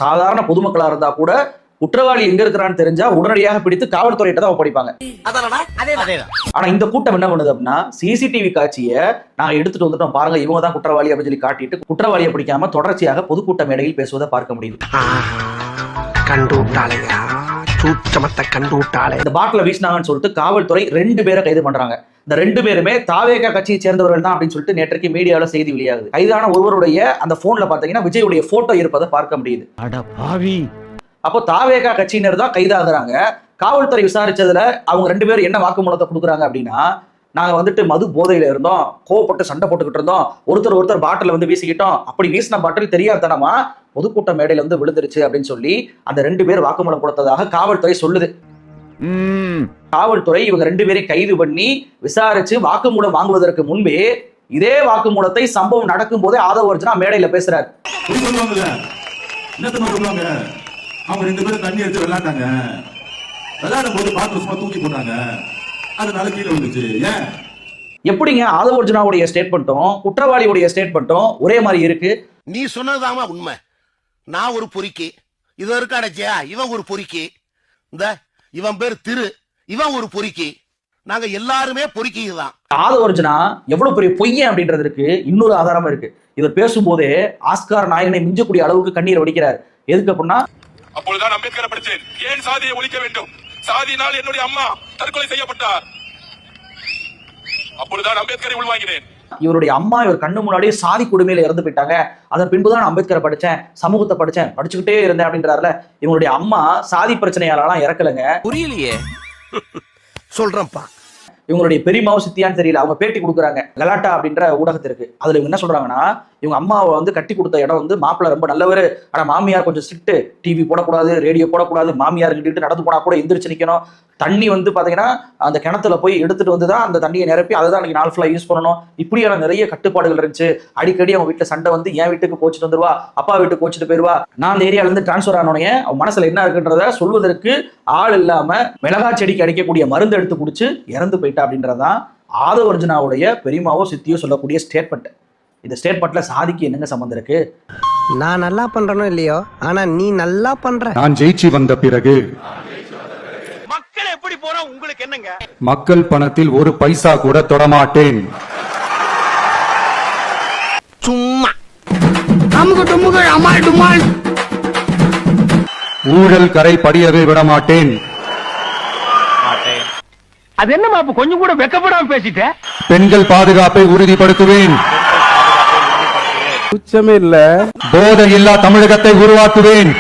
சாதாரண பொதுமக்களா இருந்தா கூட குற்றவாளி எங்க இருக்கிறான்னு தெரிஞ்சா உடனடியாக பிடித்து காவல்துறையிட்ட தான் ஒப்படைப்பாங்க. ஆனா இந்த கூட்டம் என்ன பண்ணுது அப்படின்னா, சிசிடிவி காட்சியை நாங்க எடுத்துட்டு வந்துட்டோம் பாருங்க, இவங்க தான் குற்றவாளி அப்படின்னு சொல்லி காட்டிட்டு குற்றவாளியை பிடிக்காம தொடர்ச்சியாக பொதுக்கூட்ட மேடையில் பேசுவதை பார்க்க முடியுது. இந்த பாட்டில வீசினாங்கன்னு சொல்லிட்டு காவல்துறை 2 பேரை கைது பண்றாங்க. இந்த 2 பேருமே தாவேகா கட்சியை சேர்ந்தவர்கள் தான் அப்படின்னு சொல்லிட்டு நேற்றைக்கு மீடியாவில செய்தி வெளியாகுது. கைதான ஒருவருடைய அந்த போன்ல பாத்தீங்கன்னா விஜயுடைய போட்டோ இருப்பதை பார்க்க முடியுது. அப்போ தாவேகா கட்சியினர் தான் கைதாகிறாங்க. காவல்துறை விசாரிச்சதுல அவங்க 2 பேரும் என்ன வாக்குமூலத்தை கொடுக்குறாங்க அப்படின்னா, நாங்க வந்துட்டு மது போதையில இருந்தோம், கோவப்பட்டு சண்டை போட்டுக்கிட்டு இருந்தோம், ஒருத்தர் பாட்டில் வந்து வீசிக்கிட்டோம், அப்படி வீசின பாட்டில் தெரியாதனமா பொதுக்கூட்ட மேடையில வந்து விழுந்துருச்சு அப்படின்னு சொல்லி அந்த 2 பேர் வாக்குமூலம் கொடுத்ததாக காவல்துறை சொல்லுது. காவல்துறை இவங்க 2 பேரையும் கைது பண்ணி விசாரிச்சு வாக்குமூலம் வாங்குவதற்கு முன்பே இதே வாக்குமூலத்தை சம்பவம் நடக்கும் போதே ஆதவ் அர்ஜுனா மேடையில பேசுறாரு. அவங்க 2 பேரும் தண்ணி எடுத்து விளையாண்டாங்க, விளையாடும் போது பாத்திரம் சும்மா தூக்கி போட்டாங்க, அதனால கீழே வந்துச்சு. ஏன் எப்படிங்க ஆதவ் அர்ஜுனாவுடைய ஸ்டேட்மெண்ட்டும் குற்றவாளியுடைய ஸ்டேட்மெண்ட்டும் ஒரே மாதிரி இருக்கு? நீ சொன்னதாமா உண்மை. நான் ஒரு பொறுக்கி, இது இருக்காடச்சியா, இவன் ஒரு பொறுக்கி, இந்த இவன் பேர் திரு, இவன் ஒரு பொறுக்கி, நாங்க எல்லாருமே பொறுக்கிதான். ஆதவ் அர்ஜுனா எவ்வளவு பெரிய பொய்யன் அப்படின்றதுக்கு இன்னொரு ஆதாரம் இருக்கு. இவர் பேசும்போதே ஆஸ்கார் நாயகனை மிஞ்சக்கூடிய அளவுக்கு கண்ணீர் வடிக்கிறார். எதுக்கு அப்படின்னா, அப்பொழுதுதான் அம்பேத்கரை படித்தேன். ஏன் சாதியை ஒழிக்க வேண்டும்? சாதியினால் என்னுடைய அம்மா தற்கொலை செய்யப்பட்டார். அப்பொழுதுதான் அம்பேத்கரை உள்வாங்கினேன். இவருடைய அம்மா இவர் கண்ணு முன்னாடியே சாதி கொடுமையில இறந்து போயிட்டாங்க. அதன் பின்புதான் அம்பேத்கரை படிச்சேன், சமூகத்தை படிச்சுக்கிட்டே இருந்தேன் அப்படின்றாருல. இவங்களுடைய அம்மா சாதி பிரச்சனையாலாம் இறக்கலைங்க. புரியலையே. சொல்றேன்ப்பா. இவங்களுடைய பெரியமாவும் சித்தியான்னு தெரியல. அவங்க பேட்டி கொடுக்குறாங்க கலாட்டா அப்படின்ற ஊடகத்திற்கு. அதுல இவங்க என்ன சொல்றாங்கன்னா, இவங்க அம்மாவை வந்து கட்டி கொடுத்த இடம் வந்து மாப்பிள்ள ரொம்ப நல்லவர், ஆனா மாமியார் கொஞ்சம் ஸ்ட்ரிக்ட், டிவி போடக்கூடாது, ரேடியோ போடக்கூடாது, மாமியார் கிட்ட நடந்து போனா கூட எந்திரிச்சு நிக்கணும், தண்ணி வந்து பாத்தீங்கன்னா அந்த கிணத்துல போய் எடுத்துட்டு வந்து தான் அந்த தண்ணியை நிரப்பி அதை தான் அன்னைக்கு நாள் ஃபுல்லா யூஸ் பண்ணணும். இப்படியான நிறைய கட்டுப்பாடுகள் இருந்துச்சு. அடிக்கடி அவங்க வீட்டுல சண்டை வந்து என் வீட்டுக்கு கோச்சிட்டு வந்துருவா, அப்பா வீட்டுக்கு கோச்சிட்டு போயிருவா. நான் அந்த ஏரியால இருந்து டிரான்ஸ்பர் ஆனோடனே அவன் மனசுல என்ன இருக்குன்றத சொல்வதற்கு ஆள் இல்லாம மிளகா செடிக்கு அடிக்கக்கூடிய மருந்து எடுத்து குடிச்சு இறந்து போயிட்டா அப்படின்றதான் ஆதவ அர்ஜுனாவுடைய பெரியமாவோ சித்தியோ சொல்லக்கூடிய ஸ்டேட்மெண்ட். இந்த ஸ்டேட்மெண்ட்ல சாதிக்கு என்னங்க சம்பந்தம் இருக்கு? நான் நல்லா பண்றனோ இல்லையோ, ஆனா நீ நல்லா பண்ற. நான் ஜெயிச்சு வந்த பிறகு மக்கள் எப்படி போனா உங்களுக்கு என்னங்க? மக்கள் பணத்தில் ஒரு பைசா கூட தொடமாட்டேன். சும்மா அமுகு டுமுகு அமால் டுமால். ஊழல் கரை படியவே விட மாட்டேன். அது என்னமா அப்ப கொஞ்சம் கூட வெக்கப்படாம பேசிட்ட? பெண்கள் பாதுகாப்பை உறுதிப்படுத்துவேன். உச்சமே இல்ல. போதை இல்லா தமிழகத்தை உருவாக்குவேன்.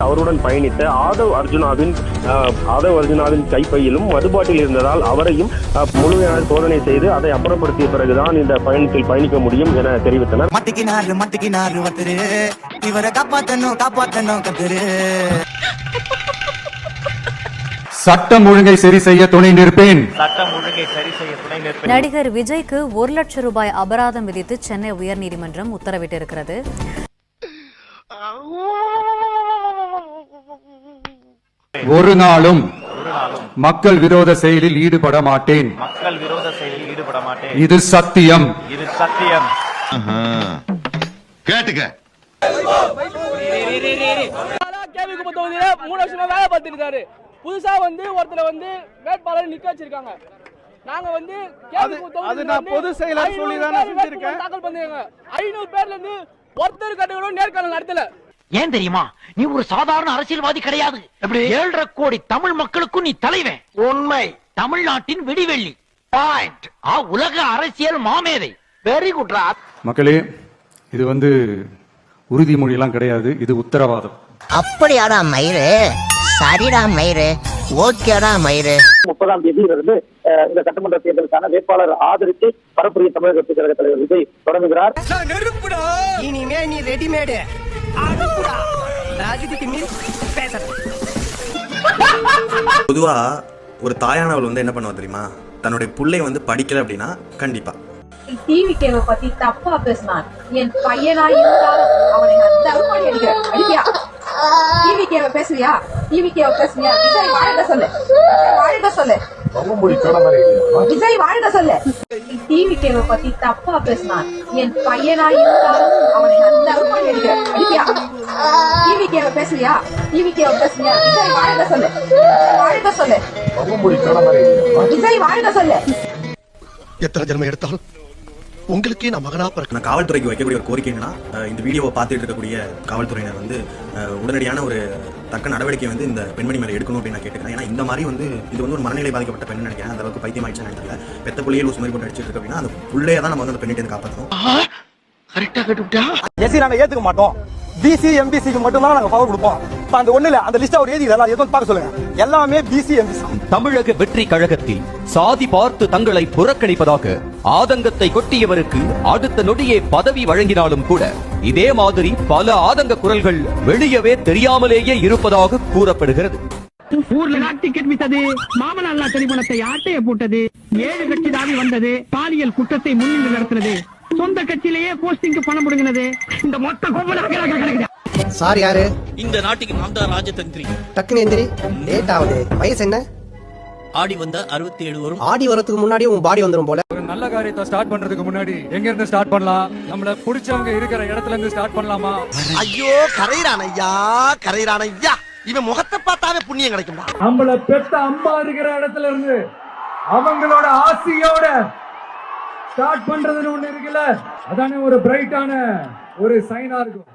அவருடன் பயணித்த ஆதவ் அர்ஜுனாவின் கைப்பையிலும் மதுபாட்டில் இருந்ததால் அவரையும் முழுமையான சோதனை செய்து அதை அப்புறப்படுத்திய பிறகுதான் இந்த பயணத்தில் பயணிக்க முடியும் என தெரிவித்தனர். சட்டம் ஒழுங்கை சரி செய்ய துணை நிற்பேன். நடிகர் விஜய்க்கு 1 லட்சம் ரூபாய் அபராதம் விதித்து சென்னை உயர்நீதிமன்றம் உத்தரவிட்டிருக்கிறது. ஒரு நாளும் மக்கள் விரோத செயலில் ஈடுபட மாட்டேன். இது சத்தியம். கேட்டுக்க. கேவிக்கு 3 வருஷமா வேலை பார்த்துருக்காரு. புதுசா வந்து ஒருத்தர் வந்து வேட்பாளர் நிக்க வச்சிருக்காங்க. நாங்க வந்து அது நான் பொது செயலர் சொல்லி தான செஞ்சிருக்கேன். தாக்கல் பண்ணிருங்க. 500 பேர்ல இருந்து ஒருத்தர் கட்டகளோ நேர்காணல் நடத்தல. ஏன் தெரியுமா? நீ ஒரு சாதாரண அரசியல்வாதி கிடையாது. 7.5 கோடி தமிழ் மக்களுக்கும் நீ தலைவன். உண்மை. தமிழ்நாட்டின் விடிவெள்ளி. பாயிண்ட். உலக அரசியல் மாமேதை. Very good. மக்களே, இது வந்து உறுதிமொழி எல்லாம் கிடையாது, இது உத்தரவாதம். அப்படியாடா மயிறு? சரிடா மயிறு, ஓகேடா மயிறு. 30ஆம் தேதியிலிருந்து இந்த சட்டமன்ற தேர்தலுக்கான வேட்பாளர் ஆதரித்து பரப்புரிய தமிழக வெற்றி கழக தலைவர் விஜய் தொடங்குகிறார். இனிமே நீ ரெடிமேடு. பொதுவா ஒரு தாயானவள் வந்து என்ன பண்ணுவா தெரியுமா? தன்னுடைய பிள்ளை வந்து படிக்கல அப்படின்னா கண்டிப்பா டிவிகேவை பத்தி தப்பா பேசினான். என் பையனா இருந்தாலும் அவனை நான் தருமாடி அடிக்கிறேன். அடிக்கியா? டிவிகேவை பேசுவியா? டிவிகேவை பேசுவியா? விஜய் வாழ்க சொல்லு, வாழ்க சொல்லு, விஜய் வாழ்க சொல்லு. டிவிகேவை பத்தி தப்பா பேசினான். என் பையனா இருந்தாலும் அவனை நான் தருமாடி அடிக்கிறேன். அடிக்கியா? டிவிகேவை பேசுவியா? டிவிகேவை பேசுவியா? விஜய் வாழ்க சொல்லு, வாழ்க சொல்லு, விஜய் வாழ்க சொல்லு. எத்தனை ஜென்மம் எடுத்தாலும் உங்களுக்கே நான் மகனா பிறக்க. நான் காவல்துறைக்கு வைக்கக்கூடிய ஒரு கோரிக்கை என்னன்னா, இந்த வீடியோவை பார்த்துட்டு இருக்கக்கூடிய காவல்துறையினர் வந்து உடனடியான ஒரு தக்க நடவடிக்கை வந்து இந்த பெண்மணி மேலே எடுக்கணும் அப்படின்னு நான் கேட்டுக்கிறேன். ஏன்னா இந்த மாதிரி வந்து இது வந்து ஒரு மனநிலை பாதிக்கப்பட்ட பெண் நினைக்கிறேன். அந்த அளவுக்கு பைத்தியம் ஆயிடுச்சு நினைக்கல. பெத்த புள்ளையை லூஸ் மாதிரி போட்டு அடிச்சிட்டு இருக்கு அப்படின்னா அந்த புள்ளையை தான் நம்ம வந்து அந்த பெண்ணிட்டு காப்பாற்றணும். கரெக்டா கேட்டுட்டா. எஸ்சி நாங்க ஏத்துக்க மாட்டோம். பிசி எம்பிசிக்கு மட்டும் தான் நாங்க பவர் கொடுப்போம். அந்த ஒண்ணுல அந்த லிஸ்ட் அவர் எழுதி எதுவும் பார்க்க சொல்லுங்க. எல்லாமே பிசி எம்பிசி. தமிழக வெற்றி கழகத்தில் சாதி பார்த்து தங்களை புறக்கணிப்பதாக ஆதங்கத்தை கொட்டியவருக்கு அடுத்த நொடியே பதவி வழங்கினாலும் கூட இதே மாதிரி பல ஆதங்க குரல்கள் வெளியவே தெரியாமலேயே இருப்பதாக கூறப்படுகிறது. ஊர்ல டிக்கெட் வித்தது, மாமனால்லா தெரிபணத்தை ஆட்டைய போட்டது, 7 கட்சி தாவி வந்தது, பாலியல் குற்றத்தை முன்னின்று நடத்துறது, சொந்த கட்சியிலேயே போஸ்டிங்க்கு பணம் முடுங்கினது, இந்த மொத்த கிடைக்குது. சார் யாரு? இந்த நாட்டுக்கு நான் தான் ராஜதந்திரி. டக்குனு எந்திரி. லேட் ஆகுது. வயசு என்ன? ஆடி வந்தா 67 வரும். ஆடி வரதுக்கு முன்னாடி உன் பாடி வந்துரும் போல. ஒரு நல்ல காரியத்தை ஸ்டார்ட் பண்றதுக்கு முன்னாடி எங்க இருந்து ஸ்டார்ட் பண்ணலாம்? நம்மள பிடிச்சவங்க இருக்கிற இடத்துல இருந்து ஸ்டார்ட் பண்ணலாமா? ஐயோ கரையிறான் ஐயா, கரையிறான் ஐயா. இவன் முகத்தை பார்த்தாவே புண்ணியம் கிடைக்கும்டா. நம்மள பெத்த அம்மா இருக்கிற இடத்துல இருந்து அவங்களோட ஆசையோட ஸ்டார்ட் பண்றதுன்னு ஒண்ணு இருக்குல்ல, அதானே ஒரு பிரைட்டான ஒரு சைனா இருக்கும்.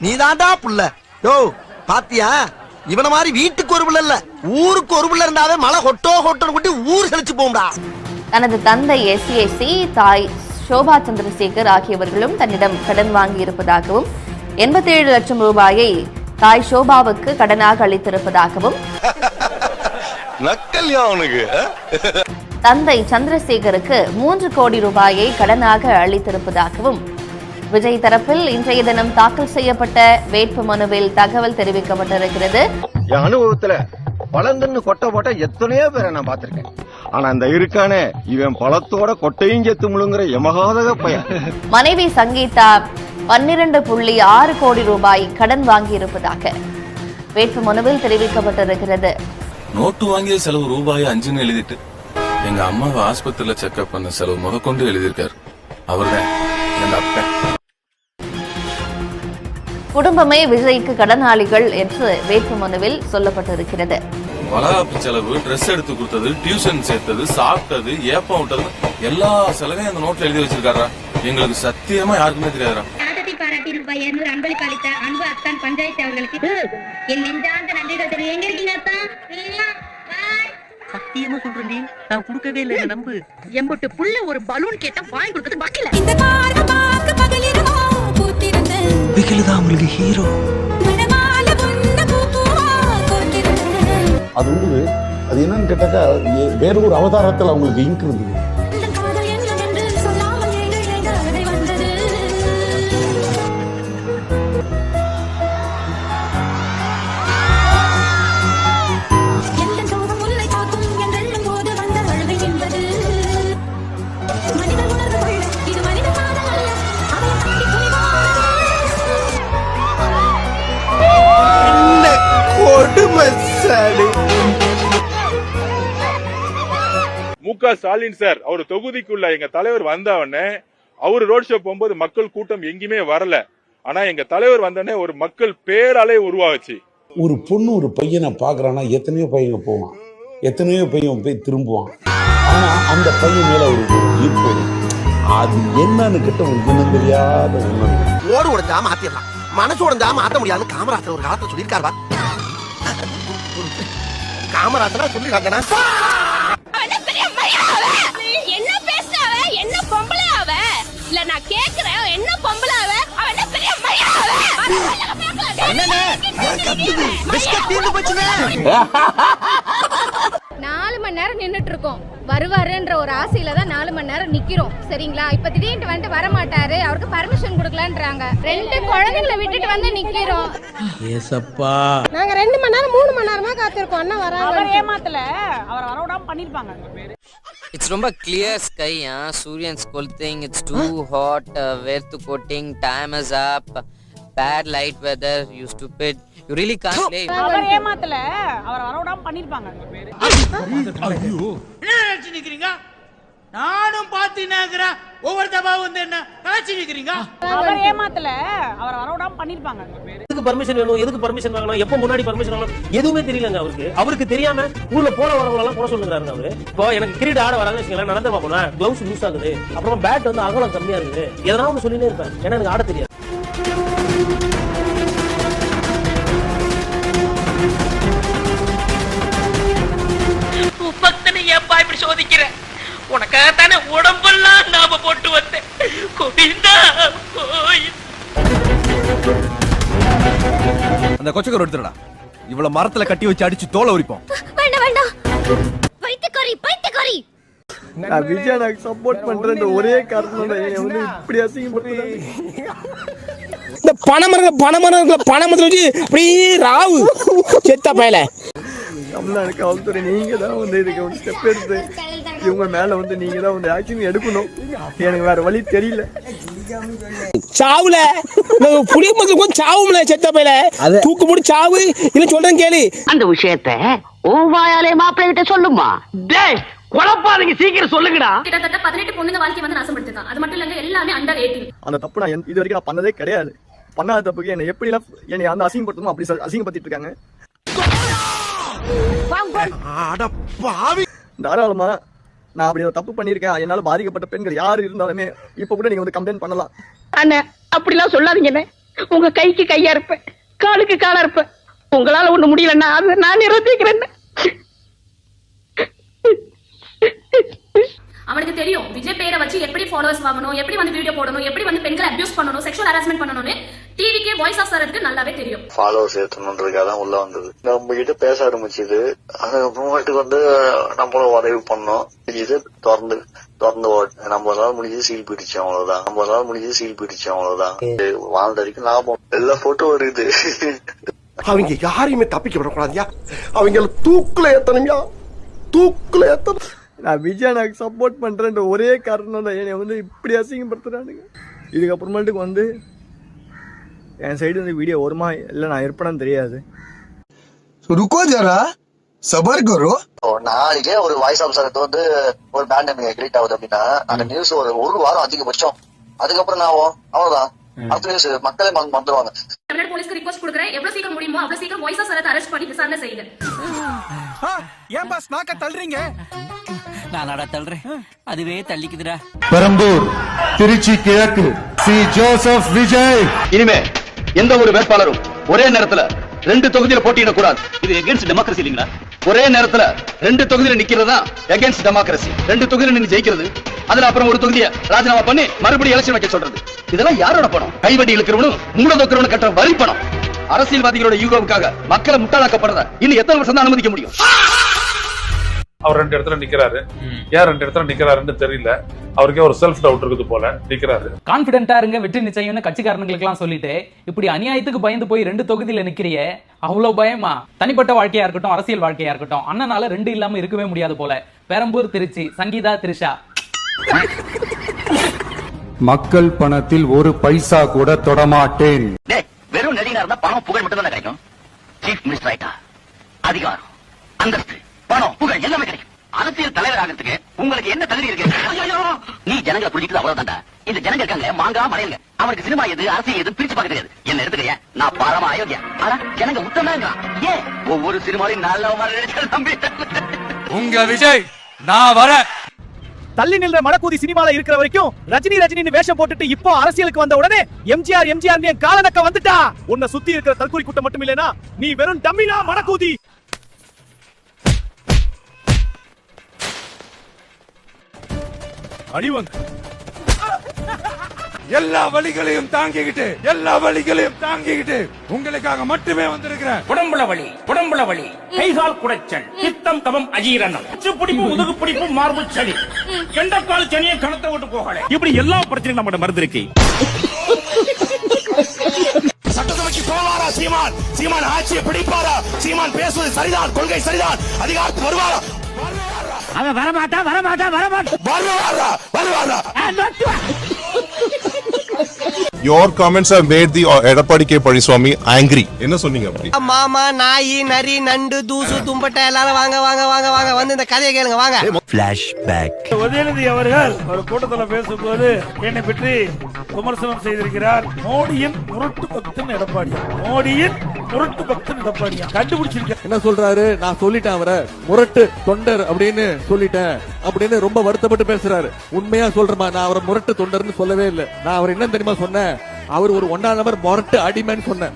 நீதாண்டா புள்ள. யோ பாத்தியா, இவன மாதிரி வீட்டுக்கு ஒரு புள்ள இல்ல, ஊருக்கு ஒரு புள்ள இருந்தாவே மழை கொட்டோ கொட்டோன்னு கொட்டி ஊர் செழிச்சு போகும்டா. தனது தந்தை எஸ்ஏசி, தாய் சோபா சந்திரசேகர் ஆகியவர்களும் தன்னிடம் கடன் வாங்கி இருப்பதாகவும் 87 லட்சம் ரூபாயை தாய் சோபாவுக்கு கடனாக அளித்திருப்பதாகவும் தந்தை சந்திரசேகருக்கு 3 கோடி ரூபாயை கடனாக அளித்திருப்பதாகவும் விஜய் தரப்பில் இன்றைய தினம் தாக்கல் செய்யப்பட்ட வேட்பு மனுவில் தகவல் தெரிவிக்கப்பட்டிருக்கிறது. என் அனுபவத்துல பழங்கன்னு கொட்டை போட்ட எத்தனையோ பேரை நான் பார்த்திருக்கேன். ஆனா இந்த இருக்கானே இவன் பழத்தோட கொட்டையும் செத்து முழுங்குற எமகாதக பையன். மனைவி சங்கீதா 12.6 கோடி ரூபாய் கடன் வாங்கியிருப்பதாக வேட்பு மனுவில் தெரிவிக்கப்பட்டிருக்கிறது. நோட்டு வாங்கிய செலவு ரூபாய் 5ன்னு எழுதிட்டு எங்க அம்மாவை ஆஸ்பத்திரியில செக்அப் பண்ண செலவு முதற்கொண்டு எழுதியிருக்காரு. அவர்தான் எங்க அப்பன். குடும்பமே விஜய்க்கு கடனாளிகள் என்று வேட்பு மனுவில் சொல்லப்பட்டிருக்கிறது. வளகாப்பு செலவு, ட்ரெஸ் எடுத்து கொடுத்தது, டியூஷன் சேர்த்தது, சாப்பிட்டது, ஏப்பம் விட்டது எல்லா செலவையும் அந்த நோட்ல எழுதி வச்சிருக்காரா. எங்களுக்கு சத்தியமா யாருக்குமே தெரியாதா. பாராட்டி ரூபாய் 200 அன்பளிப்பு அளித்த அன்பு அத்தான் பஞ்சாயத்து அவர்களுக்கு என் நெஞ்சார்ந்த நன்றிகள் தெரியும். எங்க இருக்கீங்க அத்தான்? சத்தியமா சொல்றேன், நான் கொடுக்கவே இல்லை, நம்பு. எம்பட்டு புள்ள ஒரு பலூன் கேட்டா வாங்கி கொடுக்கிறது பாக்கல. பிகில்தான் உங்களுக்கு ஹீரோ. அது வந்து அது என்னன்னு கேட்டாக்கா வேற ஒரு அவதாரத்தில் அவங்களுக்கு இங்க் இருந்தது. முக ஸ்டாலின் சார் அவர் தொகுதிக்குள்ள எங்க தலைவர் வந்தவனே அவரு ரோட் ஷோ போகும்போது மக்கள் கூட்டம் எங்கேயுமே வரல. ஆனா எங்க தலைவர் வந்தோடனே ஒரு மக்கள் பேராலே உருவாச்சு. ஒரு பொண்ணு ஒரு பையனை பாக்குறான்னா எத்தனையோ பையங்க போவான், எத்தனையோ பையன் போய் திரும்புவான். ஆனா அந்த பையன் மேல ஒரு ஈர்ப்பு, அது என்னன்னு கிட்ட ஒரு குணம் தெரியாத உணர்வு. ஓடு உடைஞ்சா மாத்திடலாம், மனசு உடைஞ்சா மாத்த முடியாதுன்னு காமராஜர் ஒரு காலத்துல சொல்லியிருக்காரு. காமராஜர் சொல்லிருக்காங்க. என்ன பேசுறாவ? என்ன பொம்பளாவ? இல்ல நான் கேக்குறேன், என்ன பொம்பளாவ? அவ என்ன பெரிய மரியாதை? என்னனே பிஸ்கட் தீந்து போச்சுனே. 4 மணி நேரம் நின்னுட்டு இருக்கோம். வருவாருன்ற ஒரு ஆசையில தான் 4 மணி நேரம் நிக்கிறோம். சரிங்களா? இப்ப திடீர்னு வந்து வர மாட்டாரு, அவருக்கு பர்மிஷன் கொடுக்கலன்றாங்க. 2 குழந்தைகளை விட்டுட்டு வந்து நிக்கிறோம். ஏசப்பா, நாங்க 2 மணி நேரம் 3 மணி நேரமா காத்திருக்கோம். அண்ணா வராங்க. அவர் ஏமாத்தல, அவர் வரவிடாம பண்ணிருப்பாங்க. It's ரொம்ப clear sky, Suryan's scolding, it's too hot, வேர்த்து coating, time is up, bad light weather, you stupid, you really can't play. அவர் ஏமாத்தல, அவர் வரவிடாம பண்ணிருப்பாங்க. ஐயோ என்ன நினைச்சு நிக்கிறீங்க? நானும் பாத்தீங்கன்னா ஒவ்வொரு தபா வந்து என்ன கலாச்சி நிக்கிறீங்க? அவர் ஏமாத்தல, அவர் வரவிடாம பண்ணிருப்பாங்க. எதுக்கு பர்மிஷன் வேணும், எதுக்கு பர்மிஷன் வாங்கணும், எப்ப முன்னாடி பர்மிஷன் வாங்கணும், எதுவுமே தெரியலங்க அவருக்கு தெரியாம ஊர்ல போற வரவங்க எல்லாம் போட சொல்லுறாங்க. அவரு இப்போ எனக்கு கிரிக்கெட் ஆட வராங்கன்னு வச்சுக்கோங்களேன், நடந்து பார்க்கணும், கிளவுஸ் லூஸ் ஆகுது, அப்புறம் பேட் வந்து அகலம் கம்மியா இருக்குது, எதனா ஒன்று சொல்லினே இருப்பேன். ஏன்னா எனக்கு ஆட தெரியாது. பக்தனை ஏப்பா இப்படி சோதிக்கிற? உனக்காக தானே உடம்பெல்லாம் நாம போட்டு வந்தேன். கோவிந்தா கோயில். அந்த கொச்சக்கரை எடுத்துடா, இவ்வளவு மரத்துல கட்டி வச்சு அடிச்சு தோலை உரிப்போம். வேண்டாம் வேண்டாம், பைத்தியக்காரி பைத்தியக்காரி. நான் விஜய் எனக்கு சப்போர்ட் பண்றேன் ஒரே காரணம் வந்து இப்படி அசிங்கப்படுத்துறாங்க. இந்த பணமரத்துல வச்சு அப்படியே ராவு செத்த பயல. தமிழ்நாடு காவல்துறை நீங்க தான் வந்து இதுக்கு ஒரு ஸ்டெப் எடுத்து இவங்க மேல வந்து நீங்க தான் வந்து ஆக்ஷன் எடுக்கணும். எனக்கு வேற வழி தெரியல. சாவுல புளிய மக்களுக்கு சாவும்ல செத்த பயல, தூக்கு போட்டு சாவு. இல்ல சொல்றேன் கேளு, அந்த விஷயத்தை ஓவாயாலே மாப்பிள்ளை கிட்ட சொல்லுமா? டேய் குழப்பாதீங்க, சீக்கிரம் சொல்லுங்கடா. கிட்டத்தட்ட 18 பொண்ணுங்க வாழ்க்கை வந்து நாசப்படுத்திருக்கான். அது மட்டும் இல்லங்க, எல்லாமே அண்டர் 18. அந்த தப்பு நான் இது வரைக்கும் நான் பண்ணதே கிடையாது. பண்ணாத தப்புக்கு என்னை எப்படி எல்லாம் என்னை அந்த அசிங்கப்படுத்தணும் அப்படி அசிங்கப்படுத்திட்டு இருக்காங்க. தாராளமா நான் அப்படி தப்பு பண்ணிருக்கேன். என்னால பாதிக்கப்பட்ட பெண்கள் யாரு இருந்தாலுமே இப்ப கூட நீங்க வந்து கம்ப்ளைண்ட் பண்ணலாம். அண்ணா அப்படிலாம் சொல்லாதீங்கண்ணே. உங்க கைக்கு கையா இருப்பேன், காலுக்கு காலா இருப்பேன். உங்களால ஒண்ணு முடியலன்னா அது நான் நிறுத்திக்கிறேன். அவனுக்கு தெரியும் விஜய் பேரை வச்சு எப்படி ஃபாலோவர்ஸ் வாங்கணும், எப்படி வந்து வீடியோ போடணும், எப்படி வந்து பெண்களை அபியூஸ் பண்ணணும், செக்ஷுவல் ஹராஸ்மெண்ட் பண்ணணும்னு டிவிக்கே வாய்ஸ் ஆஃப் தரதுக்கு நல்லாவே தெரியும். ஃபாலோவர்ஸ் ஏத்தணுன்றதுக்காக தான் உள்ள வந்தது. நம்ம கிட்ட பேச ஆரம்பிச்சது. அதுக்கப்புறமாட்டுக்கு வந்து நம்மளும் உதவி பண்ணோம். இது திறந்து நம்மளால முடிஞ்சது சீல் பிடிச்சோம் அவ்வளவுதான். வாழ்ந்த வரைக்கும் லாபம். எல்லா போட்டோ வருது. அவங்க யாரையுமே தப்பிக்க விடக்கூடாதியா. அவங்க தூக்குல ஏத்தணும்யா. நான் விஜய் எனக்கு சப்போர்ட் பண்றேன்ற ஒரே காரணம் தான் என்னை வந்து இப்படி அசிங்கப்படுத்துறானுங்க. இதுக்கப்புறமேட்டுக்கு வந்து என் சைடு வந்து வீடியோ வருமா இல்லை நான் இருப்பேன்னு தெரியாது. ருக்கோ ஜரா சபர் கரோ. நாளைக்கே ஒரு வாய்ஸ் ஆஃப் சரத்து வந்து ஒரு பேண்ட் நேம் கிரியேட் ஆகுது அப்படின்னா அந்த நியூஸ் ஒரு வாரம் அதிகபட்சம். அதுக்கப்புறம் நான் அவ்வளவுதான். அடுத்த நியூஸ் மக்களே வந்துருவாங்க. தமிழ்நாடு போலீஸ்க்கு ரிக்வெஸ்ட் கொடுக்குறேன். எவ்வளவு சீக்கிரம் முடியுமோ அவ்வளவு சீக்கிரம் வாய்ஸ் ஆஃப் சரத் அரெஸ்ட் பண்ணி விசாரணை செய்யுங்க. ஏன் பாஸ் நாக்க தள்ளுறீங்க? நானடா தள்ளுறேன், அதுவே தள்ளிக்குதுடா. பெரம்பூர் திருச்சி கிழக்கு சி ஜோசப் விஜய். இனிமே எந்த ஒரு வேட்பாளரும் ஒரே நேரத்துல 2 தொகுதியில போட்டியிடக்கூடாது. இது எகென்ஸ்ட் டெமோக்ரஸி இல்லீங்களா? ஒரே நேரத்துல 2 தொகுதியில நிக்கிறதா எகென்ஸ்ட் டெமோக்ரஸி. 2 தொகுதியில நின்னு ஜெயிக்கிறது, அதுல அப்புறம் ஒரு தொகுதியை ராஜினாமா பண்ணி மறுபடியும் எலெக்ஷன் வைக்க சொல்றது, இதெல்லாம் யாரோட பணம்? கைவட்டி இழுக்கிறவனும் மூலதொக்கிறவனு கட்ட வரி பணம். அரசியல்வாதிகளோட யூகோவுக்காக மக்களை முட்டாளாக்கப்படுறத இன்னும் எத்தனை வருஷம் தான் அனுமதிக்க முடியும்? அவர் 2 இடத்துல நிக்கிறாரு. ஏன் 2 இடத்துல நிக்கிறாருன்னு தெரியல. அவருக்கே ஒரு செல்ஃப் டவுட் இருக்குது போல. நிக்கிறாரு. கான்பிடென்ட்டா இருங்க, வெற்றி நிச்சயம்னு கட்சிக்காரங்களுக்கு எல்லாம் சொல்லிட்டு இப்படி அநியாயத்துக்கு பயந்து போய் 2 தொகுதியில நிக்கிறியே, அவ்வளவு பயமா? தனிப்பட்ட வாழ்க்கையா இருக்கட்டும், அரசியல் வாழ்க்கையா இருக்கட்டும், அண்ணனால 2 இல்லாம இருக்கவே முடியாது போல. பெரம்பூர் திருச்சி சங்கீதா திரிஷா. மக்கள் பணத்தில் ஒரு பைசா கூட தொடமாட்டேன். வெறும் நடிகனா இருந்தா பணம் புகழ் மட்டும் தான் கிடைக்கும். சீஃப் மினிஸ்டர் ஆயிட்டா அதிகாரம், அந்தஸ்து, பணம், புகழ் எல்லாமே கிடைக்கும். அரசியல் தலைவர் ஆகிறதுக்கு உங்களுக்கு என்ன தகுதி இருக்கு? நீ ஜனங்களை புரிஞ்சுட்டு அவ்வளவுதான்டா. இந்த ஜனங்க இருக்காங்க மாங்கா மலையங்க. அவனுக்கு சினிமா எது அரசியல் எது பிரிச்சு பார்க்க தெரியாது. என்ன எடுத்துக்கிறியா? நான் பரம அயோக்கியா. ஆனா ஜனங்க உத்தமங்க. ஏன் ஒவ்வொரு சினிமாலையும் நல்ல மாதிரி நம்பி உங்க விஜய் நான் வர. தள்ளி நின்ற மடக்கூதி சினிமால இருக்கிற வரைக்கும் ரஜினி வேஷம் போட்டுட்டு இப்போ அரசியலுக்கு வந்த உடனே எம்ஜிஆர் காலனக்க வந்துட்டா. உன்னை சுத்தி இருக்கிற தற்கொலை கூட்டம் மட்டும் இல்லனா நீ வெறும் டம்மினா மடக்கூதி. அடிவங்க எல்லா வலிகளையும் தாங்கிக்கிட்டு உங்களுக்காக மட்டுமே வந்திருக்கிறேன். உடம்புல வலி, கைகால் குடைச்சல், பித்தம் கபம் அஜீரணம், பிடிப்பு முதுகு பிடிப்பு மார்பு சளி, கெண்டக்கால் சனியை கணத்தை விட்டு போகல. இப்படி எல்லா பிரச்சனையும் நம்ம மருந்து இருக்கு. சட்டசபைக்கு போவாரா சீமான் ஆட்சியை பிடிப்பாரா? சீமான் பேசுவது சரிதான், கொள்கை சரிதான், அதிகாரத்துக்கு வருவாரா? அவன் வரமாட்டான். Your comments have made the Edapadi K. Palaniswamy angry. என்ன சொன்னீங்க அப்படி? மாமா, நாய், நரி, நண்டு, தூசு, தும்பட்டை எல்லாரும் வாங்க வந்து இந்த கதையை கேளுங்க வாங்க. ஃபிளாஷ்பேக். உதயநிதி அவர்கள் ஒரு கூட்டத்தில் பேசும்போது என்னை பற்றி விமர்சனம் செய்திருக்கிறார். மோடியின் முரட்டு பக்தன் எடப்பாடியா கண்டுபிடிச்சிருக்க. என்ன சொல்றாரு? நான் சொல்லிட்டேன் அவரை முரட்டு தொண்டர் அப்படின்னு சொல்லிட்டேன் அப்படின்னு ரொம்ப வருத்தப்பட்டு பேசுறாரு. உண்மையா சொல்றமா, நான் அவரை முரட்டு தொண்டர்னு சொல்லவே இல்லை. நான் அவர் என்ன தெரியுமா சொன்னேன்? அவர் ஒரு 1ஆம் நம்பர் முரட்டு அடிமைன்னு சொன்னேன்.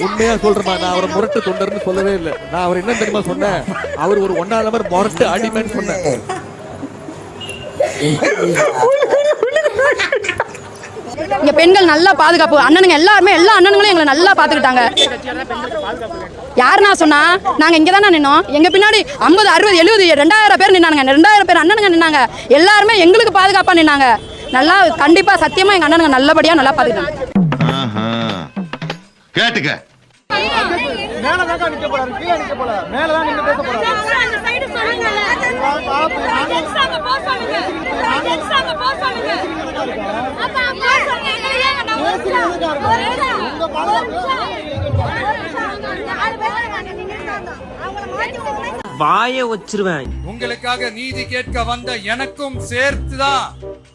உண்மையா சொல்றமா, நான் அவரை முரட்டு தொண்டர்னு சொல்லவே இல்லை. நான் அவர் என்ன தெரியுமா சொன்னேன்? அவர் ஒரு 1ஆம் நம்பர் முரட்டு அடிமைன்னு சொன்னேன். இங்க பெண்கள் நல்லா பாதுகாப்பு. அண்ணனுங்க எல்லாருமே எல்லா அண்ணனுங்களும் எங்களை நல்லா பாத்துக்கிட்டாங்க. யாருன்னா சொன்னா நாங்க இங்கதானே நின்னோம். எங்க பின்னாடி 50, 60, 70, 2000 பேர் நின்னாங்க. 2000 பேர் அண்ணனுங்க நின்னாங்க. எல்லாருமே எங்களுக்கு பாதுகாப்பா நின்னாங்க. நல்லா கண்டிப்பா சத்தியமா எங்க அண்ணனுங்க நல்லபடியா நல்லா பாத்துக்கிட்டாங்க. கேட்டுக்க. மேலதான் நிக்க போறாரு, கீழே நிக்க போல. மேலதான் நின்னு பேச போறாரு. வாய வச்சிருவேன். உங்களுக்காக நீதி கேட்க வந்த எனக்கும் சேர்த்துதான்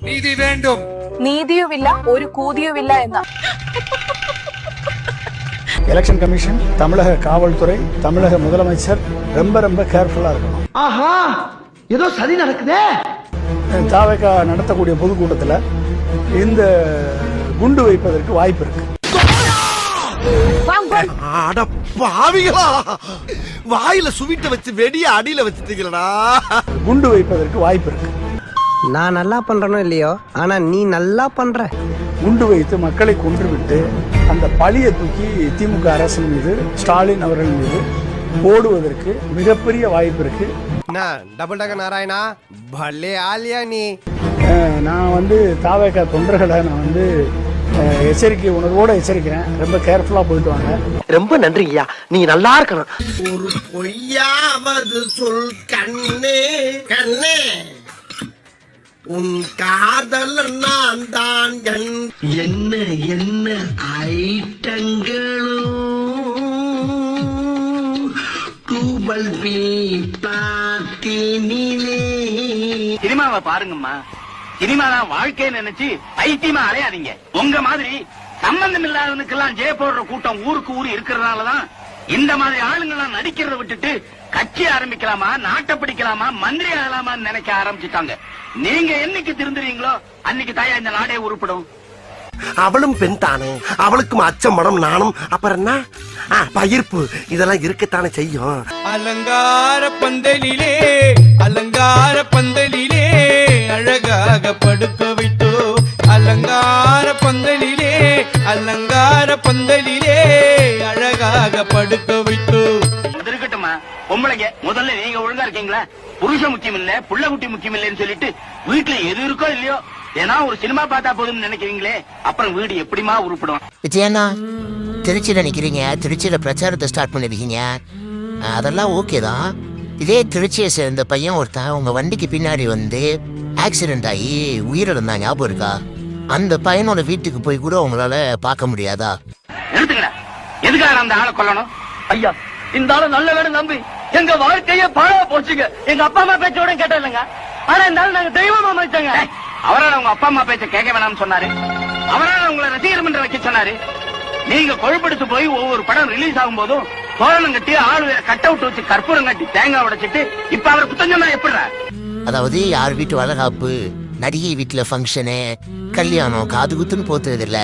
நீதி வேண்டும். നീതിയുമില്ല ഒരു കൂതിയുമില്ല എന്ന எலெக்ஷன் கமிஷன், தமிழக காவல்துறை, தமிழக முதலமைச்சர் ரொம்ப கேர்ஃபுல்லா இருக்கணும். ஆஹா, ஏதோ சதி நடக்குதே. தாவேகா நடத்தக்கூடிய பொதுக்கூட்டத்தில் இந்த குண்டு வைப்பதற்கு வாய்ப்பு இருக்கு. வாயில சுவிட்ட வச்சு வெடிய அடியில வச்சுட்டீங்களா? குண்டு வைப்பதற்கு வாய்ப்பு இருக்கு. நான் நல்லா பண்றனோ இல்லையோ, ஆனா நீ நல்லா பண்ற. குண்டு வைத்து மக்களை கொன்றுவிட்டு அந்த பழியை தூக்கி திமுக அரசின் மீது, ஸ்டாலின் அவர்கள் மீது போடுவதற்கு மிகப்பெரிய வாய்ப்பு இருக்கு. டபுள் டக்க நாராயணா, பல்லே ஆலியா நீ. நான் வந்து தாவேகா தொண்டர்களை நான் வந்து எச்சரிக்கை உணர்வோட எச்சரிக்கிறேன். ரொம்ப கேர்ஃபுல்லா போயிட்டு வாங்க. ரொம்ப நன்றிங்கய்யா, நீங்க நல்லா இருக்கணும். ஒரு பொய்யாவது சொல் கண்ணே கண்ணே, உன் காதல் நான் தான். என்ன என்ன ஐட்டங்களும் டூபல் பி பாத்தினிலே. சினிமாவை பாருங்கம்மா, சினிமா தான் வாழ்க்கையை நினைச்சு பைத்தியமா அலையாதீங்க. உங்க மாதிரி சம்பந்தம் இல்லாதவனுக்கெல்லாம் ஜெய போடுற கூட்டம் ஊருக்கு ஊரு இருக்கிறதுனாலதான் இந்த மாதிரி ஆளுங்கெல்லாம் நடிக்கிறத விட்டுட்டு கட்சி ஆரம்பிக்கலாமா, நாட்டை பிடிக்கலாமா, மந்திரி ஆகலாமான்னு நினைக்க ஆரம்பிச்சுட்டாங்க. நீங்க என்னைக்கு திருந்துறீங்களோ அன்னைக்கு தாயா இந்த நாடே உருப்படும். அவளும் பெண் தானே, அவளுக்கும் அச்சம் மடம் நானும், அப்புறம் என்ன பயிர்ப்பு இதெல்லாம் இருக்கத்தானே செய்யும். அலங்கார பந்தலிலே அலங்கார பந்தலிலே அழகாக படுக்க வைத்தோ, அலங்கார பந்தலிலே அலங்கார பந்தலிலே அழகாக படுக்க வைத்தோ. இருக்கட்டுமா பொம்பளைங்க, முதல்ல நீங்க ஒழுங்கா இருக்கீங்களா? புருஷ முக்கியம் இல்ல, புள்ள குட்டி முக்கியம் இல்லன்னு சொல்லிட்டு வீட்டுல எது இருக்கோ இல்லையோ ஏன்னா ஒரு சினிமா பார்த்தா போதும்னு நினைக்கிறீங்களே, அப்புறம் வீடு எப்படிமா உருப்படும்? விஜயண்ணா, திருச்சியில நிக்கிறீங்க, திருச்சியில பிரச்சாரத்தை ஸ்டார்ட் பண்ணிருக்கீங்க, அதெல்லாம் ஓகே தான். இதே திருச்சியை சேர்ந்த பையன் ஒருத்தன் உங்க வண்டிக்கு பின்னாடி வந்து ஆக்சிடென்ட் ஆகி உயிரிழந்தா ஞாபகம் இருக்கா? அந்த பையனோட வீட்டுக்கு போய் கூட உங்களால பார்க்க முடியாதா? எடுத்துக்கடா, எதுக்காக அந்த ஆளை கொல்லணும்? ஐயா, இந்த ஆளு நல்ல வேணும் நம்பி எங்க வாழ்க்கையே பாழா போச்சுங்க. எங்க அப்பா அம்மா பேச்சோட கேட்ட இல்லைங்க, ஆனா இந்த ஆளு நாங்க தெய்வமா மதிச்சோங்க. அவரால் உங்க அப்பா அம்மா பேச்ச கேட்க வேணாம்னு சொன்னாரு, அவரால் உங்களை ரசிகர் மன்றம் வைக்க சொன்னாரு. நீங்க கொழுப்படுத்து போய் ஒவ்வொரு படம் ரிலீஸ் ஆகும் போதும் தோரணம் கட்டி ஆளு கட் அவுட் வச்சு கற்பூரம் கட்டி தேங்காய் உடைச்சிட்டு இப்ப அவர் குத்தஞ்சமா எப்படி? அதாவது யார் வீட்டு வளகாப்பு, நடிகை வீட்டுல ஃபங்க்ஷனு, கல்யாணம், காது குத்துன்னு போத்துறது இல்ல.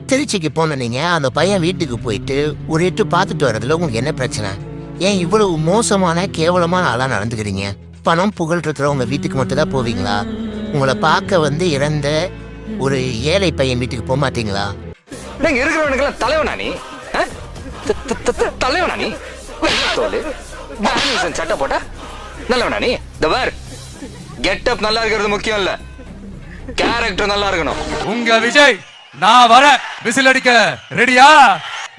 திருச்சிக்கு போன நீங்க அந்த பையன் வீட்டுக்கு போயிட்டு ஒரு எட்டு பார்த்துட்டு வர்றதுல உங்களுக்கு என்ன பிரச்சனை? ஏன் இவ்வளவு மோசமான கேவலமான ஆளா நடந்துக்கிறீங்க? பணம் புகழ் இருக்கிற உங்க வீட்டுக்கு மட்டும் தான் போவீங்களா? உங்களை பார்க்க வந்து இறந்த ஒரு ஏழை பையன் வீட்டுக்கு போக மாட்டீங்களா? நீங்க இருக்கிறவனுக்கெல்லாம் தலைவனா நீ? தலைவனா நீ? சட்டை போட்ட நல்லவனா நீ? கெட்டப் நல்லா இருக்கிறது முக்கியம் இல்ல, கேரக்டர் நல்லா இருக்கணும். உங்க விஜய் நான் வர விசில் அடிக்க ரெடியா?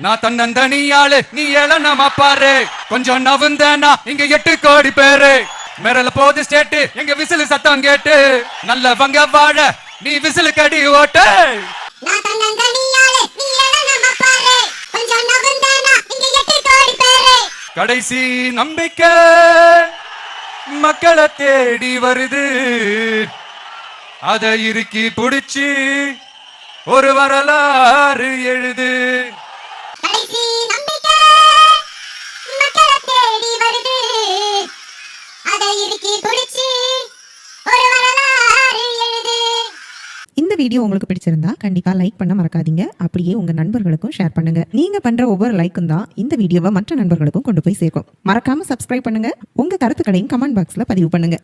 நான் தன்னந்தனியாளு, நீ ஏழ நம்ம பாரு, கொஞ்சம் நவுந்தனா இங்க 8 கோடி பேரு. மேரல போது ஸ்டேட் எங்க விசில் சத்தம் கேட்டு, நல்லவங்க வாழ நீ விசில் கடி ஓட்டு. கடைசி நம்பிக்கை மக்களை தேடி வருது, அதை இறுக்கி புடிச்சு ஒரு வரலாறு எழுது. இந்த வீடியோ உங்களுக்கு பிடிச்சிருந்தா கண்டிப்பா லைக் பண்ண மறக்காதீங்க. அப்படியே உங்க நண்பர்களுக்கும் ஷேர் பண்ணுங்க. நீங்க பண்ற ஒவ்வொரு லைக்கும் தான் இந்த வீடியோவை மற்ற நண்பர்களுக்கும் கொண்டு போய் சேர்க்கும். மறக்காம சப்ஸ்கிரைப் பண்ணுங்க. உங்க கருத்துக்களையும் கமெண்ட் பாக்ஸ்ல பதிவு பண்ணுங்க.